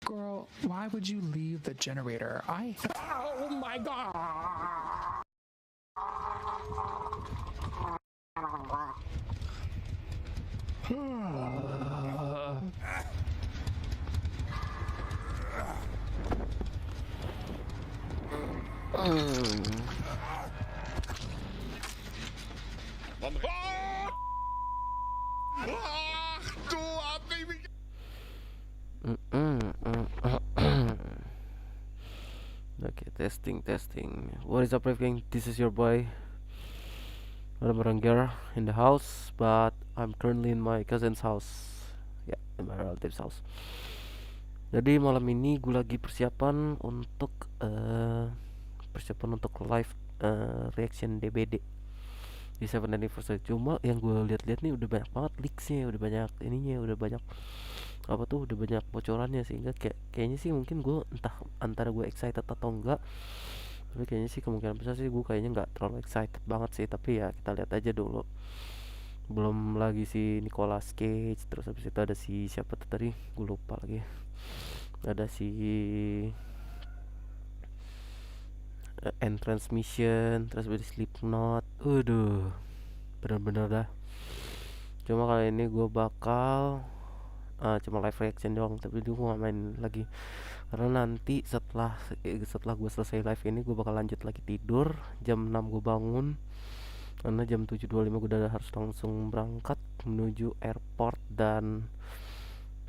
Girl, why would you leave the generator? Oh my god! Okay, testing. What is up, gang? This is your boy Rangger in the house, but I'm currently in my cousin's house. Ya, in my relative's house. Jadi malam ini gue lagi persiapan untuk live reaction DBD di 7 anniversary. Cuma yang gue lihat-lihat nih udah banyak banget leaksnya, udah banyak ininya, udah banyak udah banyak bocorannya, sehingga kayaknya sih mungkin gue entah antara gue excited atau enggak, tapi kayaknya sih kemungkinan besar sih gue kayaknya nggak terlalu excited banget sih, tapi ya kita lihat aja dulu. Belum lagi si Nicolas Cage, terus habis itu ada si siapa tuh tadi gue lupa lagi, ada si Entrance Mission, terus ada Slipknot. Bener-bener dah. Cuma kali ini gue bakal cuma live reaction doang, tapi gue gak main lagi karena nanti setelah gue selesai live ini gue bakal lanjut lagi tidur. Jam 6 gue bangun karena jam 7.25 gue udah harus langsung berangkat menuju airport, dan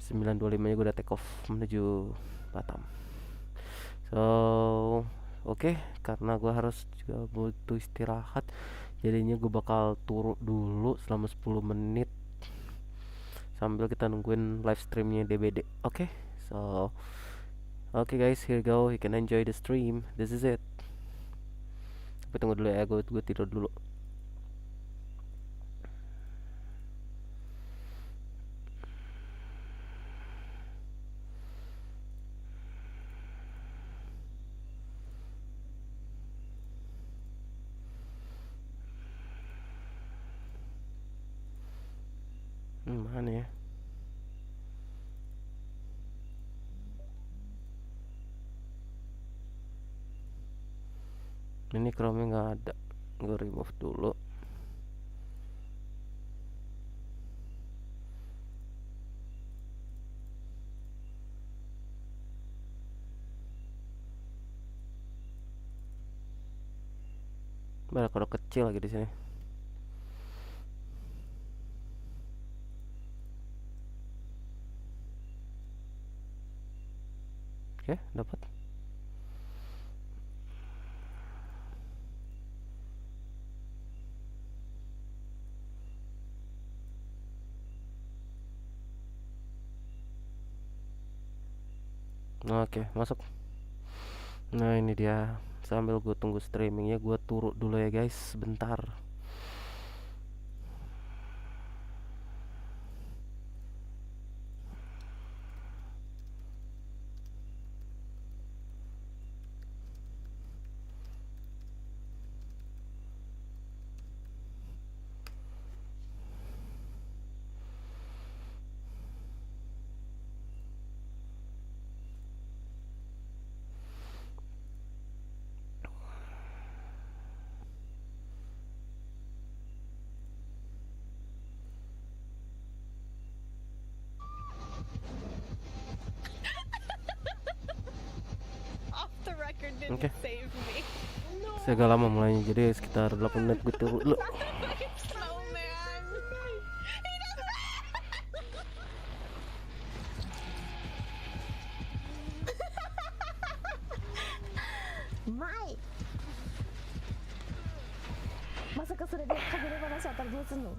9.25 nya gue udah take off menuju Batam. So oke, karena gue harus juga butuh istirahat, jadinya gue bakal turun dulu selama 10 menit sambil kita nungguin live streamnya DBD. Oke, so okay guys, here you go, you can enjoy the stream, this is it. Tapi tunggu dulu ya, gue tidur dulu. Mana ya? Ini Chrome nggak ada, gue remove dulu. Banyak kodok kecil lagi di sini. Oke, dapat. Oke, masuk. Nah ini dia, sambil gue tunggu streamingnya gue turun dulu ya guys, sebentar. Oke, saya agak lama mulainya, jadi sekitar 8 menit gue turun dulu. MEI. Masakaそれで神の話あったらどうすんの?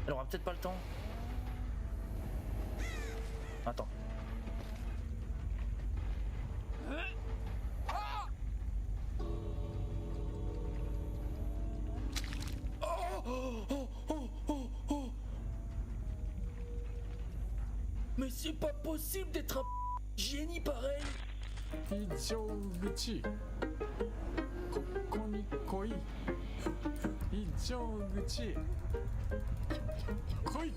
Elle aura peut-être pas le temps. Attends. Mais c'est pas possible d'être un génie pareil. 非常口ここに来い非常口来い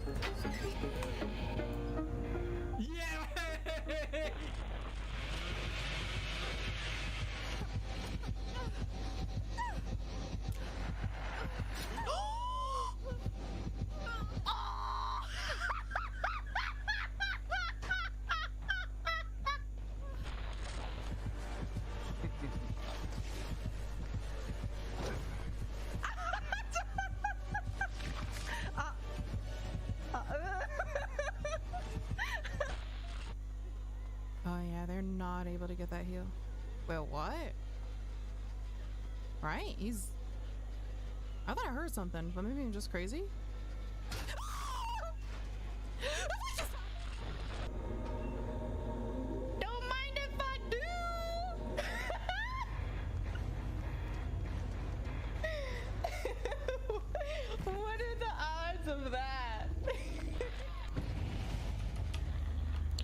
イエーイOh yeah, they're not able to get that heal. Wait, what? Right? I thought I heard something, but maybe I'm just crazy. Don't mind if I do. What are the odds of that?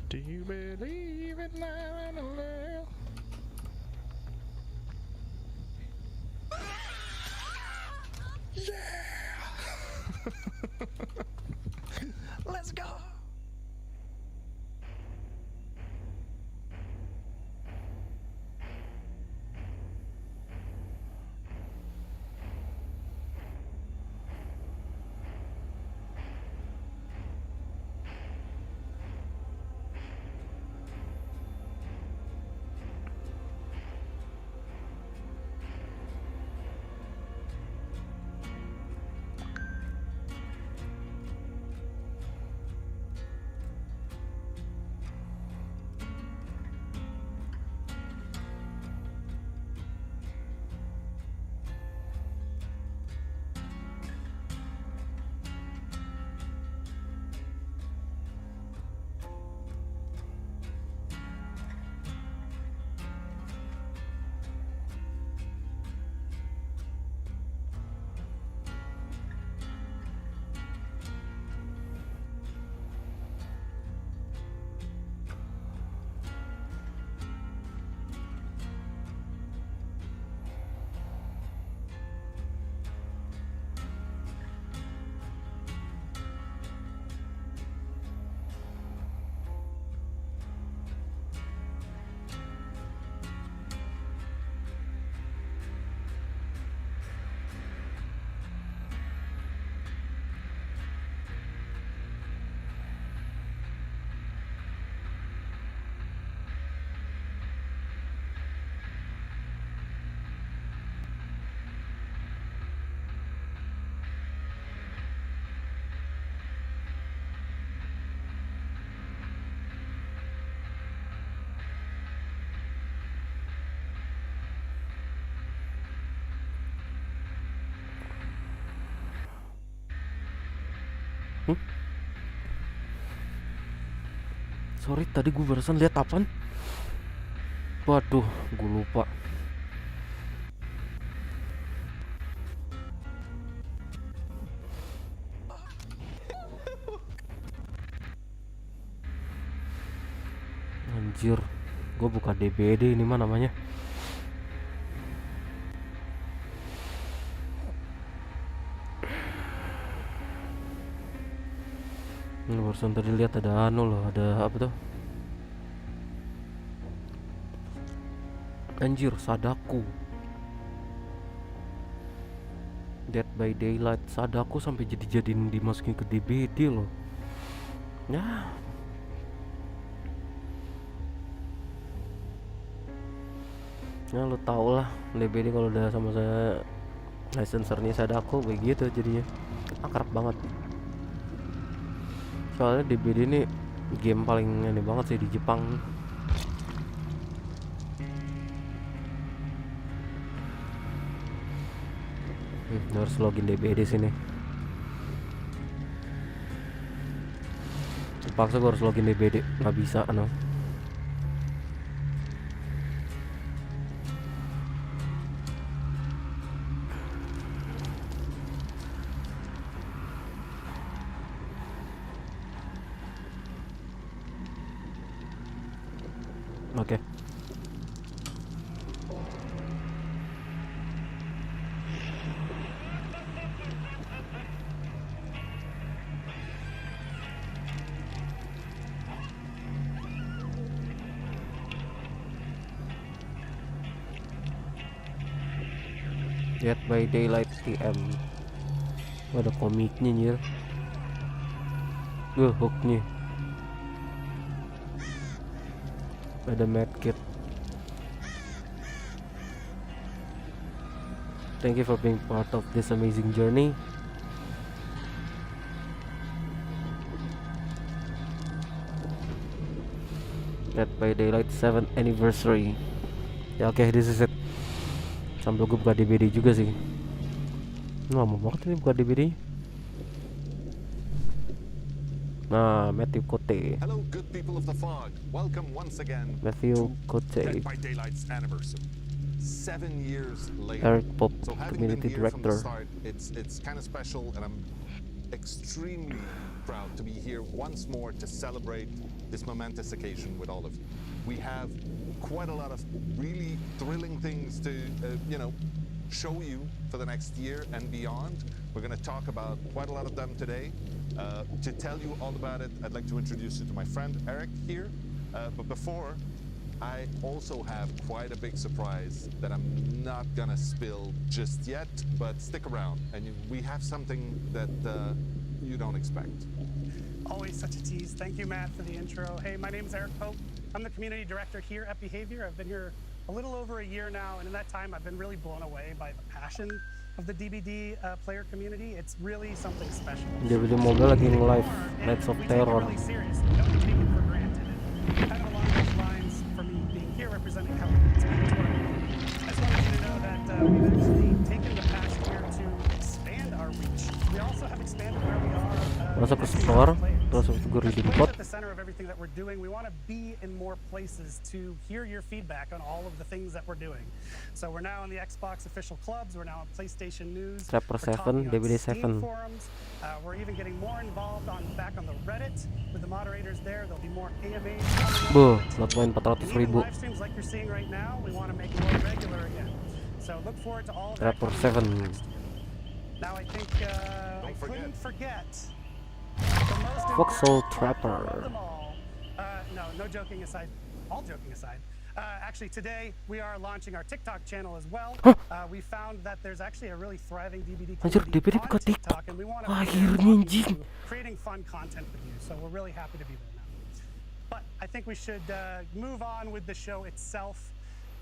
Do you believe in love and love? Yeah! Let's go! Sorry, tadi gue barusan lihat apaan? Waduh, gue lupa. Anjir, gue buka DBD ini mah namanya. Barusan tadi lihat ada anu loh, ada apa tuh? Anjir, Sadako. Dead by Daylight Sadako sampai jadi-jadiin dimasukin ke DBD loh. Ya. Ya lo tau lah, DBD kalau udah sama saya licensernya Sadako begitu jadinya akrab banget. Soalnya DBD ini game paling aneh banget sih di Jepang. Harus login DBD sini. Paksa gue harus login DBD, nggak bisa no. Oke. Dead by Daylight TM. Oh, ada komiknya anjir. Hooknya. Ada medkit. Thank you for being part of this amazing journey. Dead by Daylight 7th anniversary. Ya oke, this is it. Sambil gue buka DBD juga sih. Lama banget ini buka DBD. Nah, Matthew Cote. Hello, good people of the fog. Welcome once again Matthew to Cote. Dead by Daylight's anniversary. 7 years later. Eric Pop, So having community been here from the director. start, it's kind of special, and I'm extremely proud to be here once more to celebrate this momentous occasion with all of you. We have quite a lot of really thrilling things to, show you for the next year and beyond. We're going to talk about quite a lot of them today. To tell you all about it, I'd like to introduce you to my friend Eric here. But before, I also have quite a big surprise that I'm not going to spill just yet, but stick around, and we have something that you don't expect. Always such a tease. Thank you, Matt, for the intro. Hey, my name is Eric Pope. I'm the community director here at Behaviour. I've been here a little over a year now, and in that time, I've been really blown away by the passion of the DBD player community. It's really something special. DBD Mobile lagi nge-live Nights of We take it Terror. really seriously. Don't take it for granted. And kind of along those lines, for me being here representing how it's been touring, I just wanted you to know that we've actually taken the past year to expand our reach. We also have expanded where we are. Masuk ke store, terus gue As ready the di place pot. at the center of everything that we're doing, we want to be in more places to hear your feedback on all of the things that we're doing. So we're now in the Xbox official clubs. We're now on PlayStation News. Trapper we're 7, talking on DBD Steam 7. forums. We're even getting more involved back on the Reddit with the moderators there. There'll be more AMAs. Boh, lapoin And even 400.000. live streams like you're seeing right now, we want to make more regular again. So look forward to all of that. Trapper coming 7. next year. Now I think I couldn't forget. Voxel Trapper. No joking aside. All joking aside. Actually, today we are launching our TikTok channel as well. We found that there's actually a really thriving DBD Anjir, community DBD on buka TikTok, TikTok. and we want to Akhirnya anjing. creating fun content with you. So we're really happy to be there now. But I think we should move on with the show itself.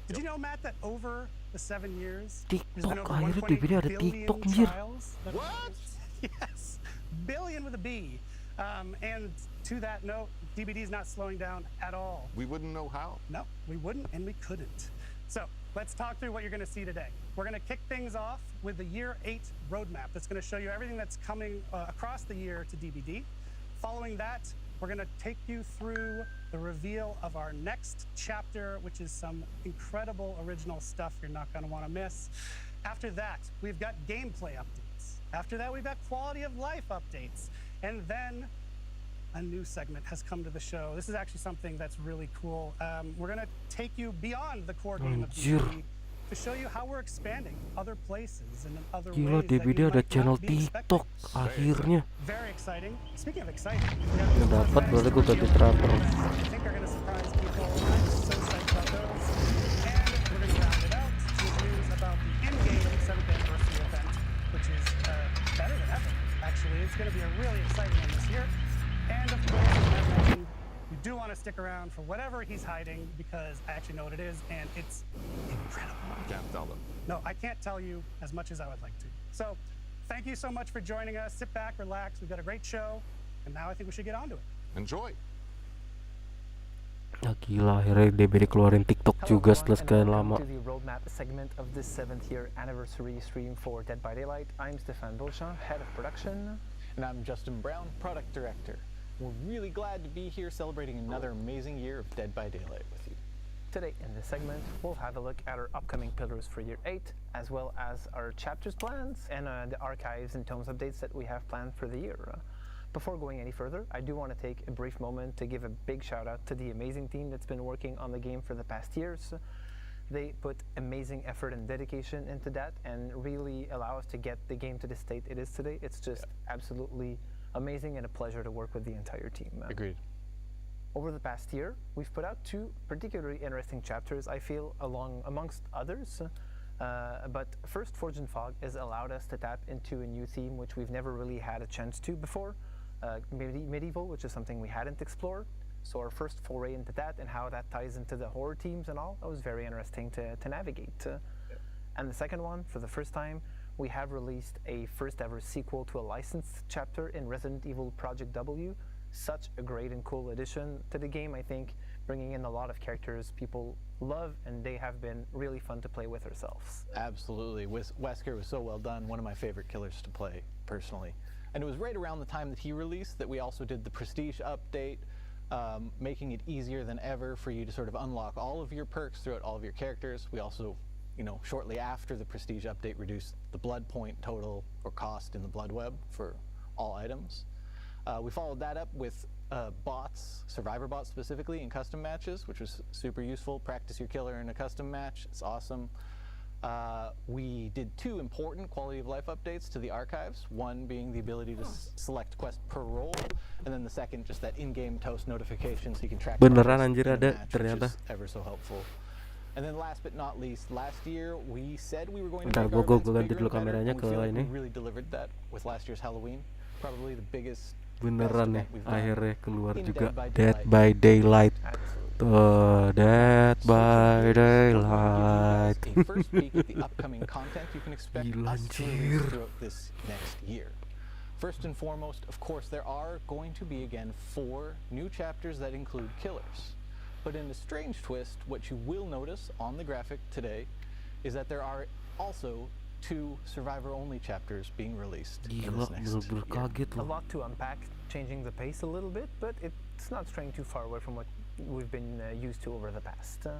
Did you know, Matt, that over the 7 years, there's been TikTok, over akhirnya 1.8 DBD ada billion TikTok anjir. trials that- Yes, billion with a B. And to that note, DBD is not slowing down at all. We wouldn't know how. No, we wouldn't and we couldn't. So let's talk through what you're going to see today. We're going to kick things off with the Year 8 roadmap that's going to show you everything that's coming across the year to DBD. Following that, we're going to take you through the reveal of our next chapter, which is some incredible original stuff you're not going to want to miss. After that, we've got gameplay updates. After that, we've got quality of life updates. And then a new segment has come to the show. This is actually something that's really cool. We're going to take you beyond the core game of Anjir. DBD to show you how we're expanding other places and in other Gila, ways that DBD you ada might channel not be expecting. TikTok akhirnya. Very exciting. Speaking of exciting, we have Udah dapat, berarti gue ganti Trapper. I think are going to surprise people. I'm so psyched about those. And we're going to round it out with news about the in-game 7th anniversary event, which is better than ever, actually. It's going to be a really exciting one this year. And of course, as Matt mentioned, we do want to stick around for whatever he's hiding, because I actually know what it is, and it's incredible. Can't tell them. No, I can't tell you as much as I would like to. So, thank you so much for joining us. Sit back, relax. We've got a great show, and now I think we should get on to it. Enjoy. Ya gila, akhirnya DBD keluarin TikTok juga setelah sekian lama. To the roadmap segment of this 7th year anniversary stream for Dead by Daylight. I'm Stefan Beauchamp, head of production. And I'm Justin Brown, product director. We're really glad to be here celebrating another amazing year of Dead by Daylight with you. Today in this segment, we'll have a look at our upcoming pillars for year 8, as well as our chapters plans and the archives and tomes updates that we have planned for the year. Before going any further, I do want to take a brief moment to give a big shout out to the amazing team that's been working on the game for the past years. They put amazing effort and dedication into that and really allow us to get the game to the state it is today. It's just absolutely amazing and a pleasure to work with the entire team. Agreed. Over the past year, we've put out 2 particularly interesting chapters, I feel, amongst others. But first, Forge and Fog has allowed us to tap into a new theme which we've never really had a chance to before, medieval, which is something we hadn't explored. So our first foray into that and how that ties into the horror themes and all, that was very interesting to navigate. And the second one, for the first time, we have released a first ever sequel to a licensed chapter in Resident Evil Project W. Such a great and cool addition to the game, I think, bringing in a lot of characters people love, and they have been really fun to play with ourselves. Absolutely. Wesker was so well done, one of my favorite killers to play, personally. And it was right around the time that he released that we also did the Prestige update, making it easier than ever for you to sort of unlock all of your perks throughout all of your characters. We also, shortly after the Prestige update, reduced the blood point total or cost in the blood web for all items. We followed that up with bots, survivor bots specifically, in custom matches, which was super useful. Practice your killer in a custom match. It's awesome. We did 2 important quality of life updates to the archives, one being the ability to select quest per role, and then the second just that in-game toast notification so you can track Beneran anjir in a ada match, ternyata. which is ever so helpful. And then last but not least, last year we said we were going to Bentar, make our gua events ganti bigger dulu and better, kameranya and we ke feel like ini. we really delivered that with last year's Halloween. Probably the biggest Beneran nih, event we've done akhirnya keluar in juga Dead Dead by by Daylight. Absolutely. Dead So by to this, we're going to Daylight. give you guys a first peek at the upcoming content you can expect Gila, us to anjir. release throughout this next year. First and foremost, of course, there are going to be again 4 new chapters that include killers. But in a strange twist, what you will notice on the graphic today is that there are also 2 survivor-only chapters being released in Gila, this next bener-bener year. kaget A loh. lot to unpack, changing the pace a little bit, but it's not straying too far away from what we've been used to over the past.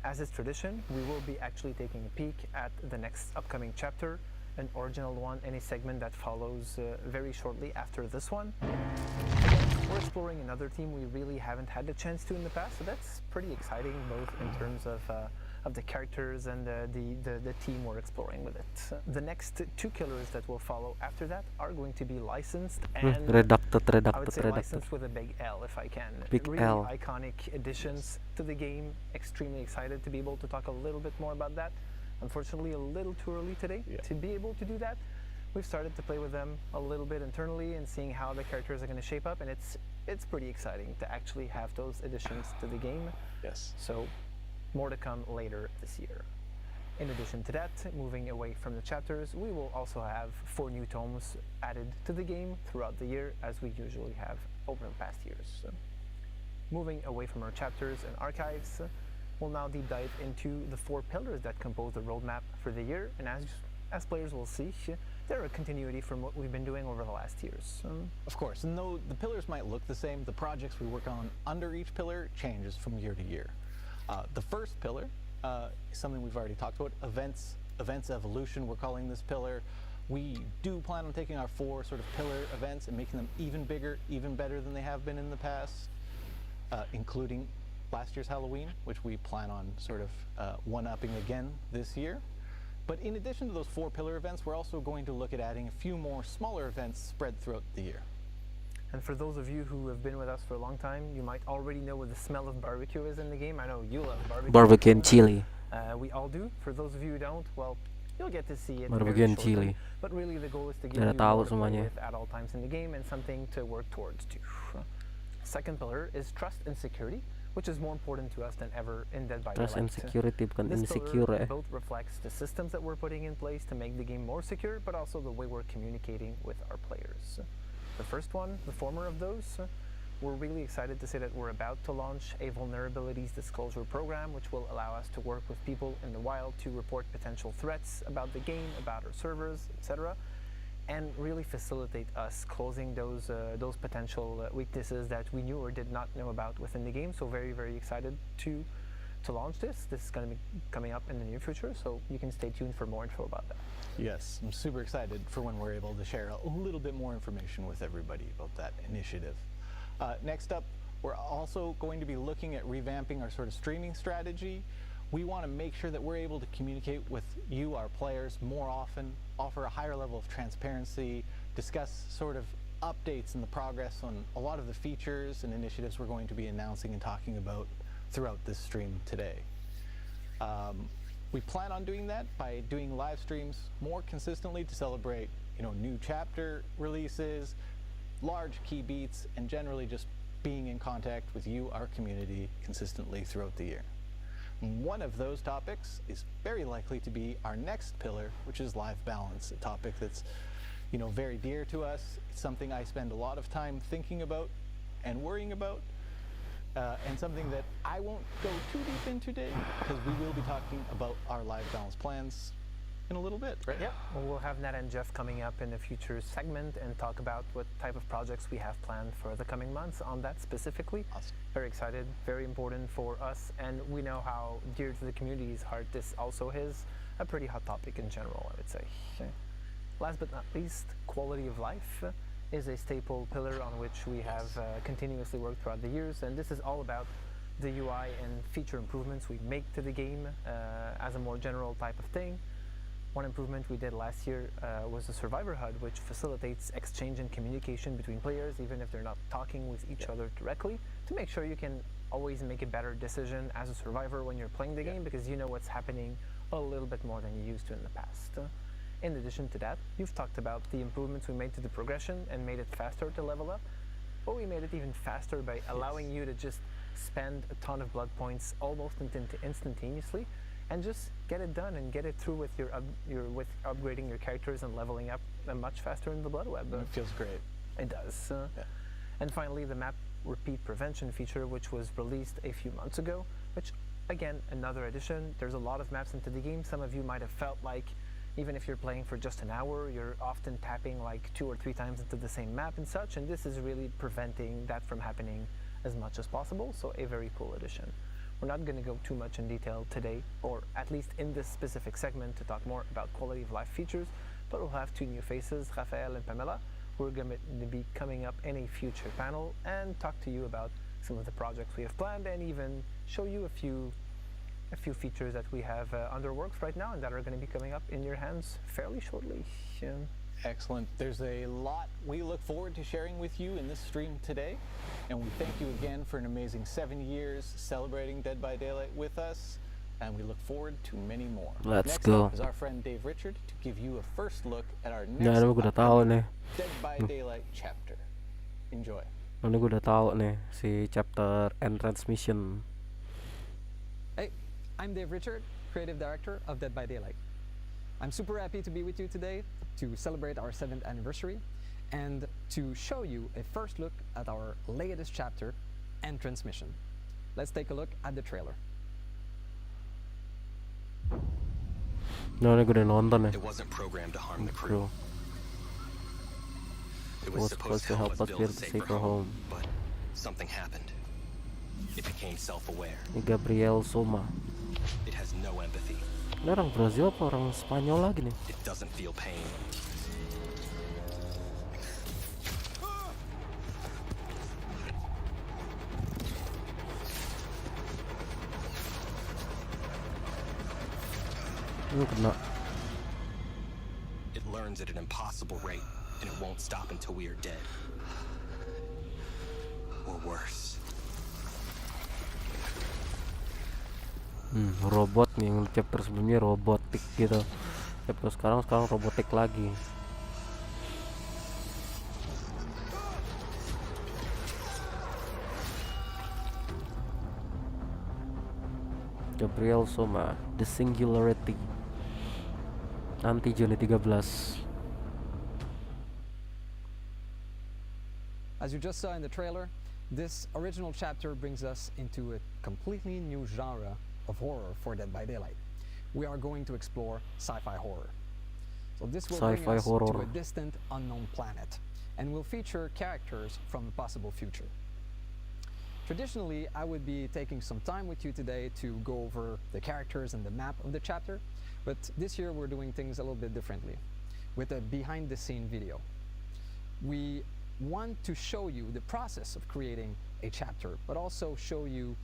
As is tradition, we will be actually taking a peek at the next upcoming chapter, an original one in a segment that follows very shortly after this one. Again, we're exploring another theme we really haven't had the chance to in the past, so that's pretty exciting, both in terms of the characters and the team we're exploring with it. The next 2 killers that will follow after that are going to be licensed and Redacted. I would say licensed with a big L if I can. Big Really L. iconic additions to the game. Extremely excited to be able to talk a little bit more about that. Unfortunately, a little too early today to be able to do that. We've started to play with them a little bit internally and seeing how the characters are going to shape up, and it's pretty exciting to actually have those additions to the game. Yes. So more to come later this year. In addition to that, moving away from the chapters, we will also have 4 new tomes added to the game throughout the year, as we usually have over the past years. Moving away from our chapters and archives, we'll now deep dive into the 4 pillars that compose the roadmap for the year, and as players will see, they're a continuity from what we've been doing over the last years. Of course, and though the pillars might look the same, the projects we work on under each pillar changes from year to year. The first pillar is something we've already talked about, events evolution, we're calling this pillar. We do plan on taking our 4 sort of pillar events and making them even bigger, even better than they have been in the past, including last year's Halloween, which we plan on sort of one-upping again this year. But in addition to those 4 pillar events, we're also going to look at adding a few more smaller events spread throughout the year. And for those of you who have been with us for a long time, you might already know what the smell of barbecue is in the game. I know you love barbecue. Barbecue and chili. We all do. For those of you who don't, well, you'll get to see it Barbecue very and shortly. chili. But really the goal is to give Udah you tahu more to play semuanya. with at all times in the game and something to work towards too. Second pillar is trust and security, which is more important to us than ever in Dead by Trust and Daylight. security, bukan This insecure pillar ya. both reflects the systems that we're putting in place to make the game more secure, but also the way we're communicating with our players. The first one, the former of those, we're really excited to say that we're about to launch a vulnerabilities disclosure program, which will allow us to work with people in the wild to report potential threats about the game, about our servers, etc. and really facilitate us closing those potential weaknesses that we knew or did not know about within the game. So very, very excited to launch this. This is going to be coming up in the near future, so you can stay tuned for more info about that. Yes, I'm super excited for when we're able to share a little bit more information with everybody about that initiative. Next up, we're also going to be looking at revamping our sort of streaming strategy. We want to make sure that we're able to communicate with you, our players, more often, offer a higher level of transparency, discuss sort of updates and the progress on a lot of the features and initiatives we're going to be announcing and talking about throughout this stream today. We plan on doing that by doing live streams more consistently to celebrate, new chapter releases, large key beats, and generally just being in contact with you, our community, consistently throughout the year. One of those topics is very likely to be our next pillar, which is live balance, a topic that's, very dear to us. It's something I spend a lot of time thinking about and worrying about, and something that I won't go too deep into today, because we will be talking about our live balance plans in a little bit, right? Yep. Well, we'll have Nat and Jeff coming up in a future segment and talk about what type of projects we have planned for the coming months on that specifically. Awesome. Very excited, very important for us, and we know how dear to the community's heart this also is. A pretty hot topic in general, I would say. Last but not least, quality of life is a staple pillar on which we have continuously worked throughout the years, and this is all about the UI and feature improvements we make to the game as a more general type of thing. One improvement we did last year was the Survivor HUD, which facilitates exchange and communication between players, even if they're not talking with each other directly, to make sure you can always make a better decision as a survivor when you're playing the game, because you know what's happening a little bit more than you used to in the past. In addition to that, you've talked about the improvements we made to the progression and made it faster to level up, but we made it even faster by allowing you to just spend a ton of blood points almost instantaneously and just get it done and get it through with with upgrading your characters and leveling up much faster in the blood web. It feels great. It does. And finally, the map repeat prevention feature, which was released a few months ago, which again, another addition. There's a lot of maps into the game. Some of you might have felt like even if you're playing for just an hour, you're often tapping like 2 or 3 times into the same map and such, and this is really preventing that from happening as much as possible, so a very cool addition. We're not going to go too much in detail today, or at least in this specific segment, to talk more about quality of life features, but we'll have 2 new faces, Rafael and Pamela, who are going to be coming up in a future panel and talk to you about some of the projects we have planned and even show you a few features that we have under works right now and that are going to be coming up in your hands fairly shortly. Excellent. There's a lot we look forward to sharing with you in this stream today, and we thank you again for an amazing 7 years celebrating Dead by Daylight with us, and we look forward to many more. Let's Next go. up is our friend Dave Richard to give you a first look at our next Nah, gue udah tahu nih. Dead by Daylight chapter. Enjoy. Ini gue udah tahu nih si chapter and transmission. Hey, I'm Dave Richard, Creative Director of Dead by Daylight. I'm super happy to be with you today to celebrate our 7th anniversary and to show you a first look at our latest chapter and transmission. Let's take a look at the trailer. Nah, ini gue udah nonton nih. It wasn't programmed to harm the crew. It was supposed to help us build a safer home. But something happened. It became self-aware. Ini Gabriel Soma. It has no empathy. Ini orang Brazil apa orang Spanyol lagi nih? It doesn't feel pain. Kena. It learns at an impossible rate, and it won't stop until we are dead. Or worse. Robot nih, yang chapter sebelumnya robotik gitu. Chapter sekarang robotik lagi. Gabriel Soma, The Singularity. Nanti Juni 13. As you just saw in the trailer, this original chapter brings us into a completely new genre of horror for Dead by Daylight. We are going to explore sci-fi horror. So this will bring Sci-fi us to horror. a distant, unknown planet, and will feature characters from a possible future. Traditionally, I would be taking some time with you today to go over the characters and the map of the chapter, but this year we're doing things a little bit differently, with a behind-the-scene video. We want to show you the process of creating a chapter, but also show you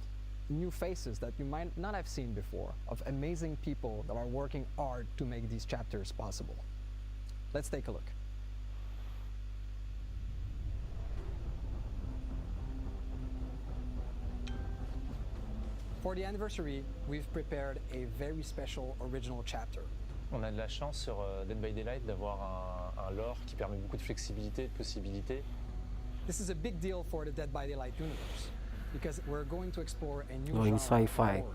new faces that you might not have seen before, of amazing people that are working hard to make these chapters possible. Let's take a look. For the anniversary, we've prepared a very special original chapter. On a de la chance sur Dead by Daylight d'avoir un lore qui permet beaucoup de flexibilité et de possibilités. This is a big deal for the Dead by Daylight universe, because we're going to explore a new Going genre of sci-fi. horror.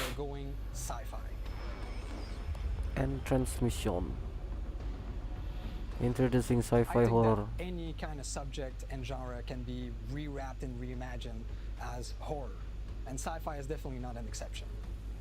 We're going sci-fi. And transmission. Introducing I sci-fi think horror. that any kind of subject and genre can be rewrapped and reimagined as horror, and sci-fi is definitely not an exception.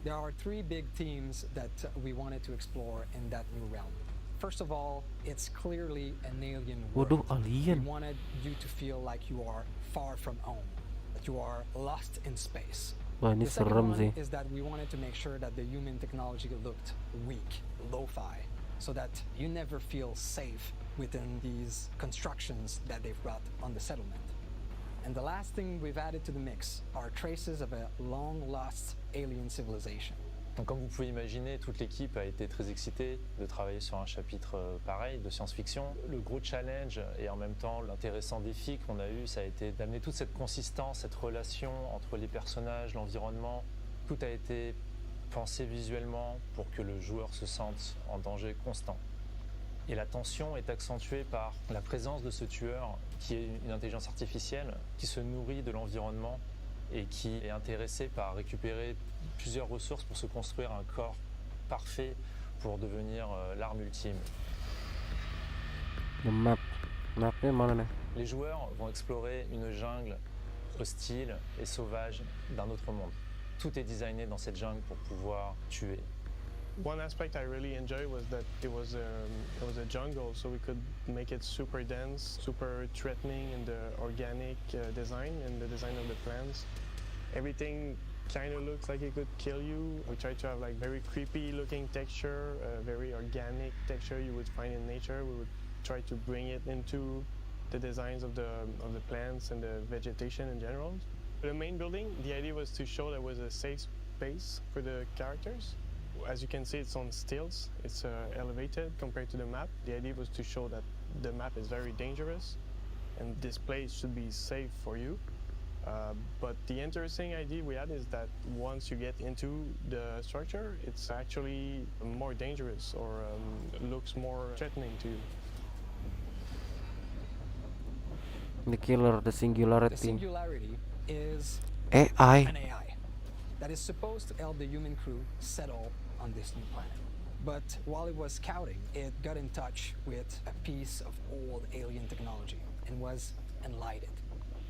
There are three big themes that we wanted to explore in that new realm. First of all, it's clearly an alien world. Waduh, alien. We wanted you to feel like you are far from home, that you are lost in space. Wah, ini The second serem one sih. is that we wanted to make sure that the human technology looked weak, lo-fi, so that you never feel safe within these constructions that they've brought on the settlement. And the last thing we've added to the mix are traces of a long-lost alien civilization. Donc, comme vous pouvez imaginer, toute l'équipe a été très excitée de travailler sur un chapitre pareil de science-fiction. Le gros challenge et en même temps l'intéressant défi qu'on a eu, ça a été d'amener toute cette consistance, cette relation entre les personnages, l'environnement. Tout a été pensé visuellement pour que le joueur se sente en danger constant. Et la tension est accentuée par la présence de ce tueur qui est une intelligence artificielle qui se nourrit de l'environnement et qui est intéressé par récupérer plusieurs ressources pour se construire un corps parfait pour devenir l'arme ultime. The map. Mapnya mana nih? Les joueurs vont explorer une jungle hostile et sauvage d'un autre monde. Tout est designé dans cette jungle pour pouvoir tuer. One aspect I really enjoyed was that it was a jungle, so we could make it super dense, super threatening in the organic design and the design of the plants. Everything kind of looks like it could kill you. We tried to have like very creepy looking texture, very organic texture you would find in nature. We would try to bring it into the designs of the plants and the vegetation in general. For the main building, the idea was to show there was a safe space for the characters. As you can see, it's on stilts. It's elevated compared to the map. The idea was to show that the map is very dangerous and this place should be safe for you. But the interesting idea we had is that once you get into the structure, it's actually more dangerous or looks more threatening to you. The killer, the singularity. The singularity is AI. an AI that is supposed to help the human crew settle on this new planet. But while it was scouting, it got in touch with a piece of old alien technology and was enlightened.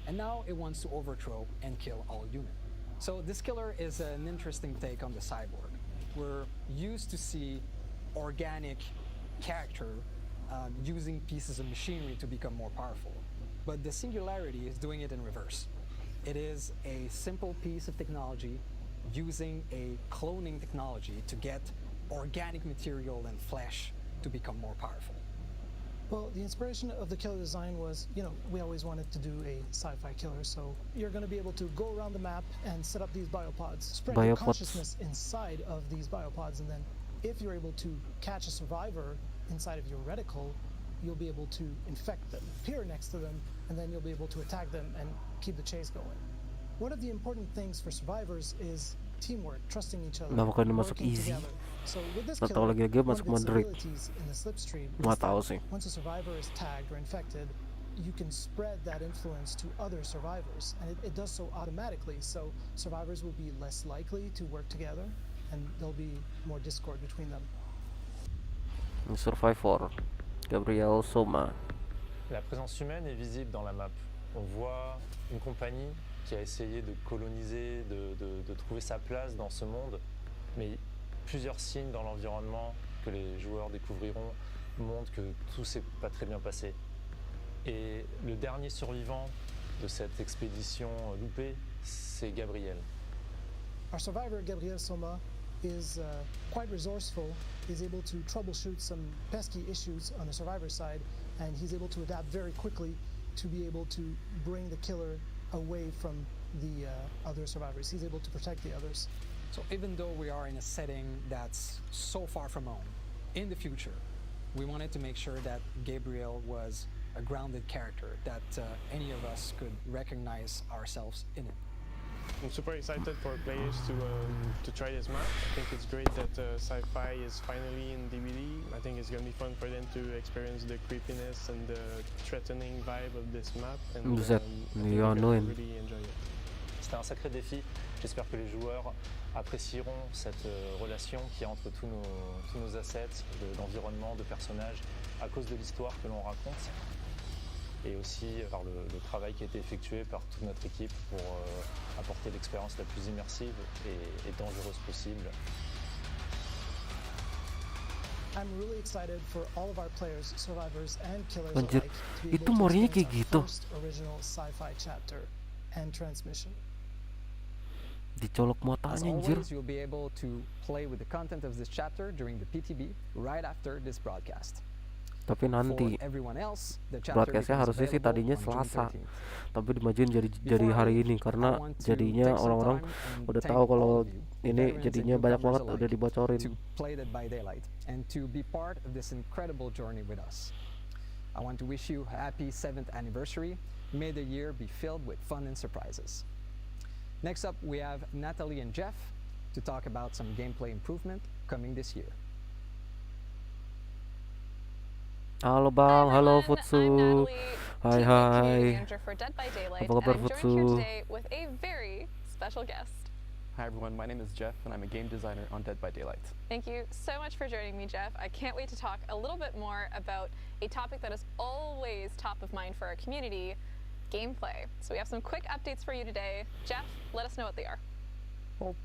And now it wants to overthrow and kill all humans. So this killer is an interesting take on the cyborg. We're used to see organic character using pieces of machinery to become more powerful. But the singularity is doing it in reverse. It is a simple piece of technology using a cloning technology to get organic material and flesh to become more powerful. Well, the inspiration of the killer design was, we always wanted to do a sci-fi killer, so you're going to be able to go around the map and set up these biopods, spread your consciousness inside of these biopods, and then if you're able to catch a survivor inside of your reticle, you'll be able to infect them, appear next to them, and then you'll be able to attack them and keep the chase going. One of the important things for survivors is teamwork, trusting each other, Kenapa kan masuk working easy? together. So with this Nggak tahu killer, lagi one masuk of its Madrid. abilities in the slipstream Nggak is tahu that sih. once a survivor is tagged or infected, you can spread that influence to other survivors, and it does so automatically. So survivors will be less likely to work together, and there'll be more discord between them. Survivor, Gabriel Soma. La présence humaine est visible dans la map. On voit une compagnie qui a essayé de coloniser, de trouver sa place dans ce monde, mais plusieurs signes dans l'environnement que les joueurs découvriront. On voit des traces de montre que tout s'est pas très bien passé. Et le dernier survivant de cette expédition loupée, c'est Gabriel. Our survivor, Gabriel Soma, is quite resourceful. He's able to troubleshoot some pesky issues on the survivor side, and he's able to adapt very quickly to be able to bring the killer away from the other survivors. He's able to protect the others. So even though we are in a setting that's so far from home, in the future, we wanted to make sure that Gabriel was a grounded character, that any of us could recognize ourselves in it. I'm super excited for players to try this map. I think it's great that sci-fi is finally in DBD. I think it's going to be fun for them to experience the creepiness and the threatening vibe of this map. And I think they're going to really enjoy it. C'était un sacré défi. J'espère que les joueurs apprécieront cette relation qui est entre tous nos assets, d'environnement, de personnages, à cause de l'histoire que l'on raconte. Et aussi par le travail qui a été effectué par toute notre équipe pour apporter l'expérience la plus immersive et dangereuse possible. I'm really excited for all of our players, survivors, and killers Anjir, alike to be itu able to morinya experience kayak our gitu. first original sci-fi chapter and transmission. Dicolok As matanya anjir. always, you'll be able to play with the content of this chapter during the PTB right after this broadcast. Tapi nanti For everyone else, the chapter broadcastnya becomes harusnya sih available tadinya on June Selasa, 13th. tapi dimajuin jadi hari ini karena I want to jadinya take some orang-orang time and udah thank tahu kalau all of you, ini veterans jadinya and banyak newcomers banget alike, udah dibocorin. to play Dead by Daylight and to be part of this incredible journey with us. I want to wish you a happy 7th anniversary. May the year be filled with fun and surprises. Next up, we have Natalie and Jeff to talk about some gameplay improvement coming this year. Halo Bang, halo I'm Futsu. Natalie, Hai TV hai. community manager for Dead by Daylight, Apa kabar and I'm Futsu? joined here today with a very special guest. Hi everyone, my name is Jeff and I'm a game designer on Dead by Daylight. Thank you so much for joining me, Jeff. I can't wait to talk a little bit more about a topic that is always top of mind for our community, gameplay. So we have some quick updates for you today. Jeff, let us know what they are. Well,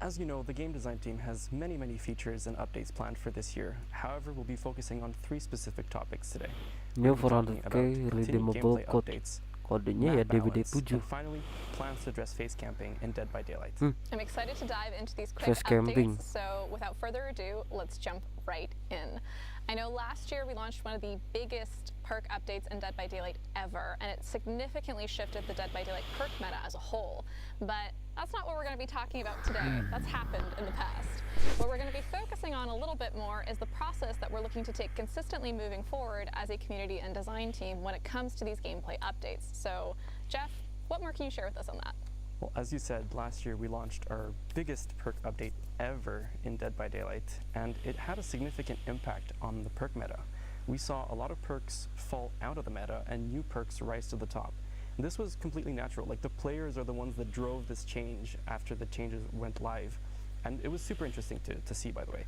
as you know, the game design team has many features and updates planned for this year. However, we'll be focusing on 3 specific topics today. New We'll be talking 400k about continued redeemable gameplay code. updates, Kodenya ya map balance, dbd7. and finally, plans to address face camping in Dead by Daylight. I'm excited to dive into these quick Face camping. updates, so without further ado, let's jump right in. I know last year we launched one of the biggest perk updates in Dead by Daylight ever, and it significantly shifted the Dead by Daylight perk meta as a whole. But that's not what we're going to be talking about today. That's happened in the past. What we're going to be focusing on a little bit more is the process that we're looking to take consistently moving forward as a community and design team when it comes to these gameplay updates. So, Jeff, what more can you share with us on that? Well, as you said, last year we launched our biggest perk update ever in Dead by Daylight, and it had a significant impact on the perk meta. We saw a lot of perks fall out of the meta and new perks rise to the top. And this was completely natural. Like, the players are the ones that drove this change after the changes went live. And it was super interesting to see, by the way.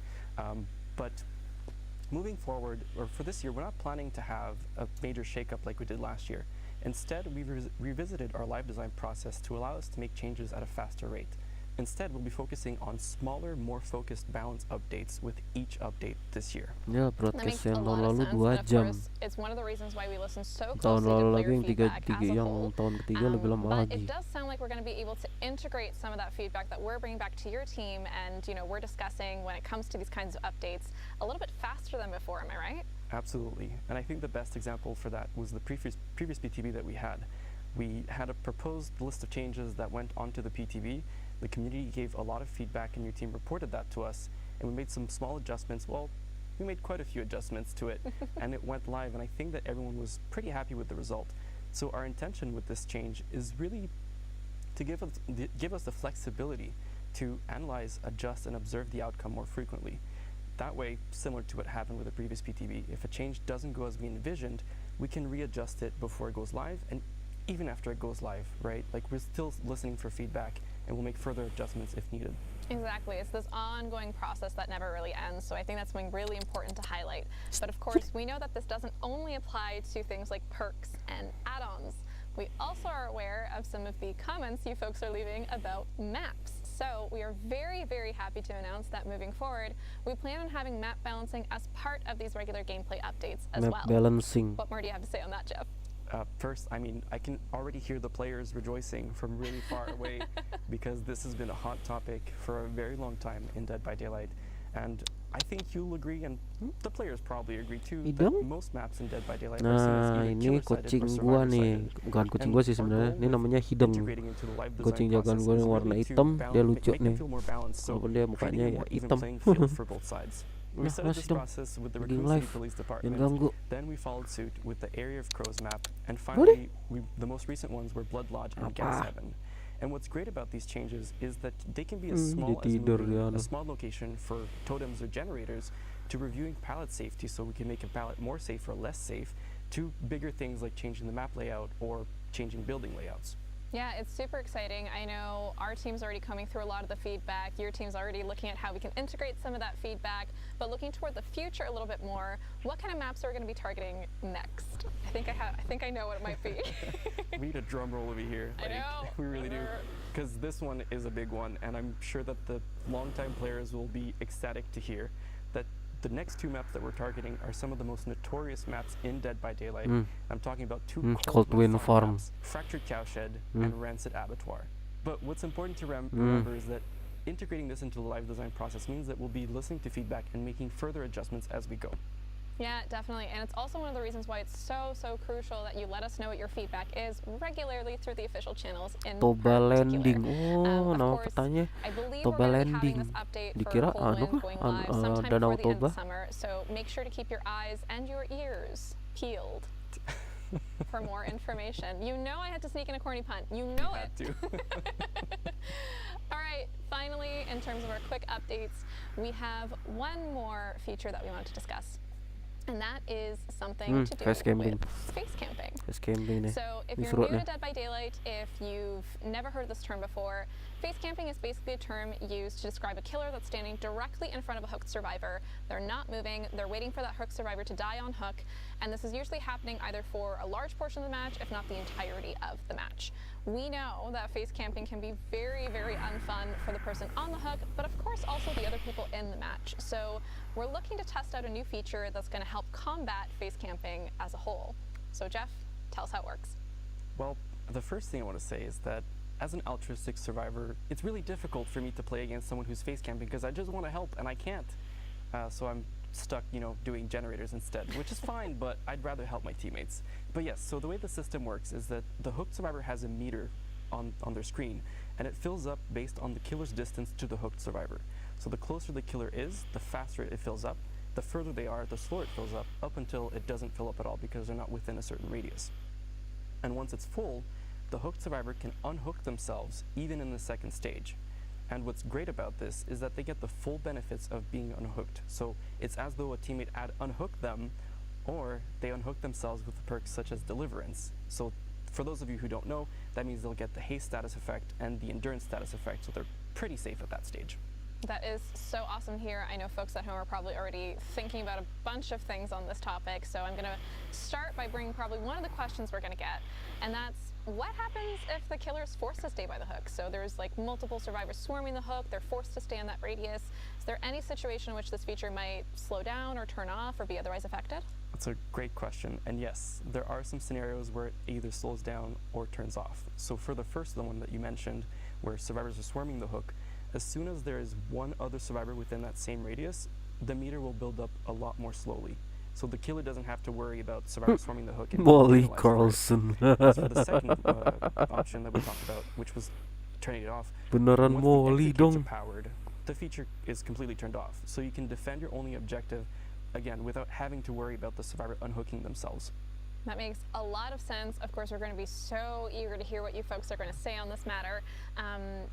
But moving forward, or for this year, we're not planning to have a major shakeup like we did last year. Instead, we revisited our live design process to allow us to make changes at a faster rate. Instead, we'll be focusing on smaller, more focused balance updates with each update this year. Ya, broadcast yang tahun lalu 2 jam. It's one of the reasons why we listen so Tahun closely lalu to lagi player yang feedback tiga as a yang whole. tahun ketiga lebih lama But lagi. it does sound like we're going to be able to integrate some of that feedback that we're bringing back to your team, and we're discussing when it comes to these kinds of updates a little bit faster than before. Am I right? Absolutely. And I think the best example for that was the previous PTB that we had. We had a proposed list of changes that went onto the PTB. The community gave a lot of feedback and your team reported that to us, and we made some small adjustments. Well, we made quite a few adjustments to it, and it went live, and I think that everyone was pretty happy with the result. So our intention with this change is really to give us the flexibility to analyze, adjust, and observe the outcome more frequently. That way, similar to what happened with the previous PTB, if a change doesn't go as we envisioned, we can readjust it before it goes live, and even after it goes live, right? Like, we're still listening for feedback, and we'll make further adjustments if needed. Exactly. It's this ongoing process that never really ends, so I think that's something really important to highlight. But of course, we know that this doesn't only apply to things like perks and add-ons. We also are aware of some of the comments you folks are leaving about maps. So we are very, very happy to announce that moving forward, we plan on having map balancing as part of these regular gameplay updates as Map well. balancing. What more do you have to say on that, Jeff? First, I mean, I can already hear the players rejoicing from really far away because this has been a hot topic for a very long time in Dead by Daylight. And I think you'll agree, and the players probably agree too, that most maps in Dead by Daylight are seen as Nah, either ini killer-sided kucing or gua nih, survivor-sided. bukan kucing And gua sih our sebenarnya. goal Ini with namanya hidung. integrating into the live Kucing design jagoan process gua is yang warna really to hitam, dia lucu make them nih. feel more balanced, so Walaupun dia mukanya creating a ya more even hitam. playing field for both sides. We Nah, started masih this dong. process with the Lagi Raccoon City live. Police Jangan Department. ganggu. Then we followed suit with the Area of Crows map, and finally, the most recent ones were Blood Lodge and Gas Heaven. And what's great about these changes is that they can be as small as moving a small location for totems or generators, to reviewing pallet safety so we can make a pallet more safe or less safe, to bigger things like changing the map layout or changing building layouts. Yeah, it's super exciting. I know our team's already coming through a lot of the feedback. Your team's already looking at how we can integrate some of that feedback. But looking toward the future a little bit more, what kind of maps are we going to be targeting next? I think I know what it might be. We need a drum roll over here. I know. We really do. Because this one is a big one, and I'm sure that the longtime players will be ecstatic to hear that the next two maps that we're targeting are some of the most notorious maps in Dead by Daylight. I'm talking about two Cold Wind Farm. maps, Fractured Cowshed and Rancid Abattoir. But what's important to remember is that integrating this into the live design process means that we'll be listening to feedback and making further adjustments as we go. Yeah, definitely. And it's also one of the reasons why it's so crucial that you let us know what your feedback is regularly through the official channels in Toba Landing. Oh, of nama course, petanya I believe Toba we're going to be having Landing. this update Dikira for Cold anu Wind kah? going live sometime Danau before the end Toba. of summer. So make sure to keep your eyes and your ears peeled for more information. You know I had to sneak in a corny pun. You know it. All right, finally, in terms of our quick updates, we have one more feature that we want to discuss. And that is something to do face camping. with face camping. Face camping nih. So if Ini you're seru new nih. to Dead by Daylight, if you've never heard this term before, face camping is basically a term used to describe a killer that's standing directly in front of a hooked survivor. They're not moving, they're waiting for that hooked survivor to die on hook, and this is usually happening either for a large portion of the match, if not the entirety of the match. We know that face camping can be very unfun for the person on the hook, but of course also the other people in the match. So we're looking to test out a new feature that's going to help combat face camping as a whole. So Jeff, tell us how it works. Well, the first thing I want to say is that as an altruistic survivor, it's really difficult for me to play against someone who's face camping because I just want to help and I can't. So I'm stuck, doing generators instead, which is fine, but I'd rather help my teammates. But yes, so the way the system works is that the hooked survivor has a meter on their screen, and it fills up based on the killer's distance to the hooked survivor. So the closer the killer is, the faster it fills up. The further they are, the slower it fills up until it doesn't fill up at all because they're not within a certain radius. And once it's full, the hooked survivor can unhook themselves even in the second stage. And what's great about this is that they get the full benefits of being unhooked. So it's as though a teammate had unhooked them, or they unhook themselves with perks such as Deliverance. So for those of you who don't know, that means they'll get the haste status effect and the endurance status effect, so they're pretty safe at that stage. That is so awesome here. I know folks at home are probably already thinking about a bunch of things on this topic, so I'm going to start by bringing probably one of the questions we're going to get, and that's what happens if the killer is forced to stay by the hook? So there's like multiple survivors swarming the hook, they're forced to stay in that radius. Is there any situation in which this feature might slow down or turn off or be otherwise affected? That's a great question, and yes, there are some scenarios where it either slows down or turns off. So for the first one that you mentioned, where survivors are swarming the hook, as soon as there is one other survivor within that same radius, the meter will build up a lot more slowly. So the killer doesn't have to worry about survivors swarming the hook. And Molly Carlson. As for the second option that we talked about, which was turning it off, Beneran once Molly the exit gates dong. are powered, the feature is completely turned off. So you can defend your only objective, again, without having to worry about the survivor unhooking themselves. That makes a lot of sense. Of course, we're going to be so eager to hear what you folks are going to say on this matter.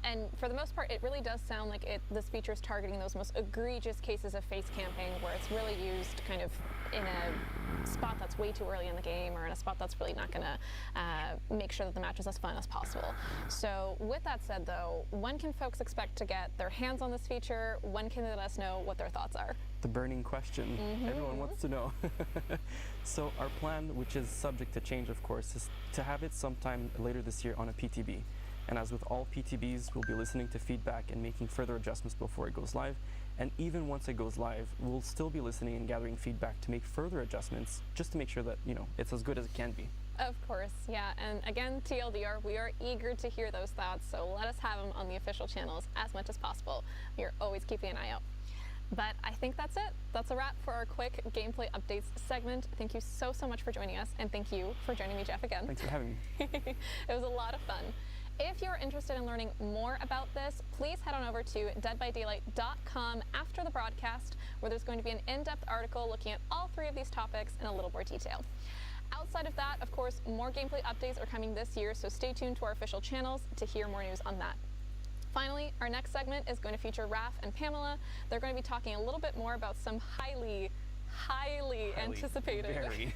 And for the most part, it really does sound like this feature is targeting those most egregious cases of face camping, where it's really used kind of in a spot that's way too early in the game, or in a spot that's really not going to make sure that the match is as fun as possible. So with that said, though, when can folks expect to get their hands on this feature? When can they let us know what their thoughts are? The burning question. Everyone wants to know. So our plan, which is subject to change, of course, is to have it sometime later this year on a PTB. And as with all PTBs, we'll be listening to feedback and making further adjustments before it goes live. And even once it goes live, we'll still be listening and gathering feedback to make further adjustments, just to make sure that, it's as good as it can be. Of course, yeah. And again, TLDR, we are eager to hear those thoughts, so let us have them on the official channels as much as possible. We are always keeping an eye out. But I think that's it. That's a wrap for our quick gameplay updates segment. Thank you so much for joining us, and thank you for joining me, Jeff, again. Thanks for having me. It was a lot of fun. If you're interested in learning more about this, please head on over to deadbydaylight.com after the broadcast, where there's going to be an in-depth article looking at all three of these topics in a little more detail. Outside of that, of course, more gameplay updates are coming this year, so stay tuned to our official channels to hear more news on that. Finally, our next segment is going to feature Raph and Pamela. They're going to be talking a little bit more about some highly anticipated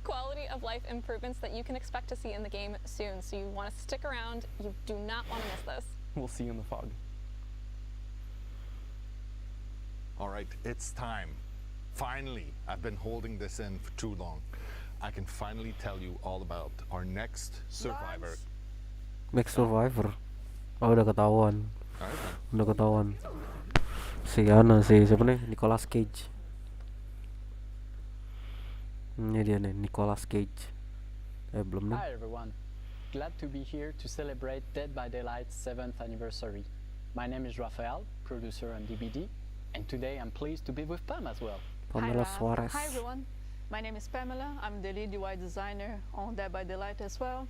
quality of life improvements that you can expect to see in the game soon. So you want to stick around. You do not want to miss this. We'll see you in the fog. All right, it's time. Finally, I've been holding this in for too long. I can finally tell you all about our next survivor. Next survivor. Oh, udah ketahuan. Udah ketahuan. Si siapa nih? Nicolas Cage. Ini dia nih, Nicolas Cage. Belum nih. Hi everyone. Glad to be here to celebrate Dead by Daylight's 7th anniversary. My name is Raphael, producer on DBD, and today I'm pleased to be with Pam as well. Pamela Suarez. Hi everyone. My name is Pamela. I'm the lead UI designer on Dead by Daylight as well.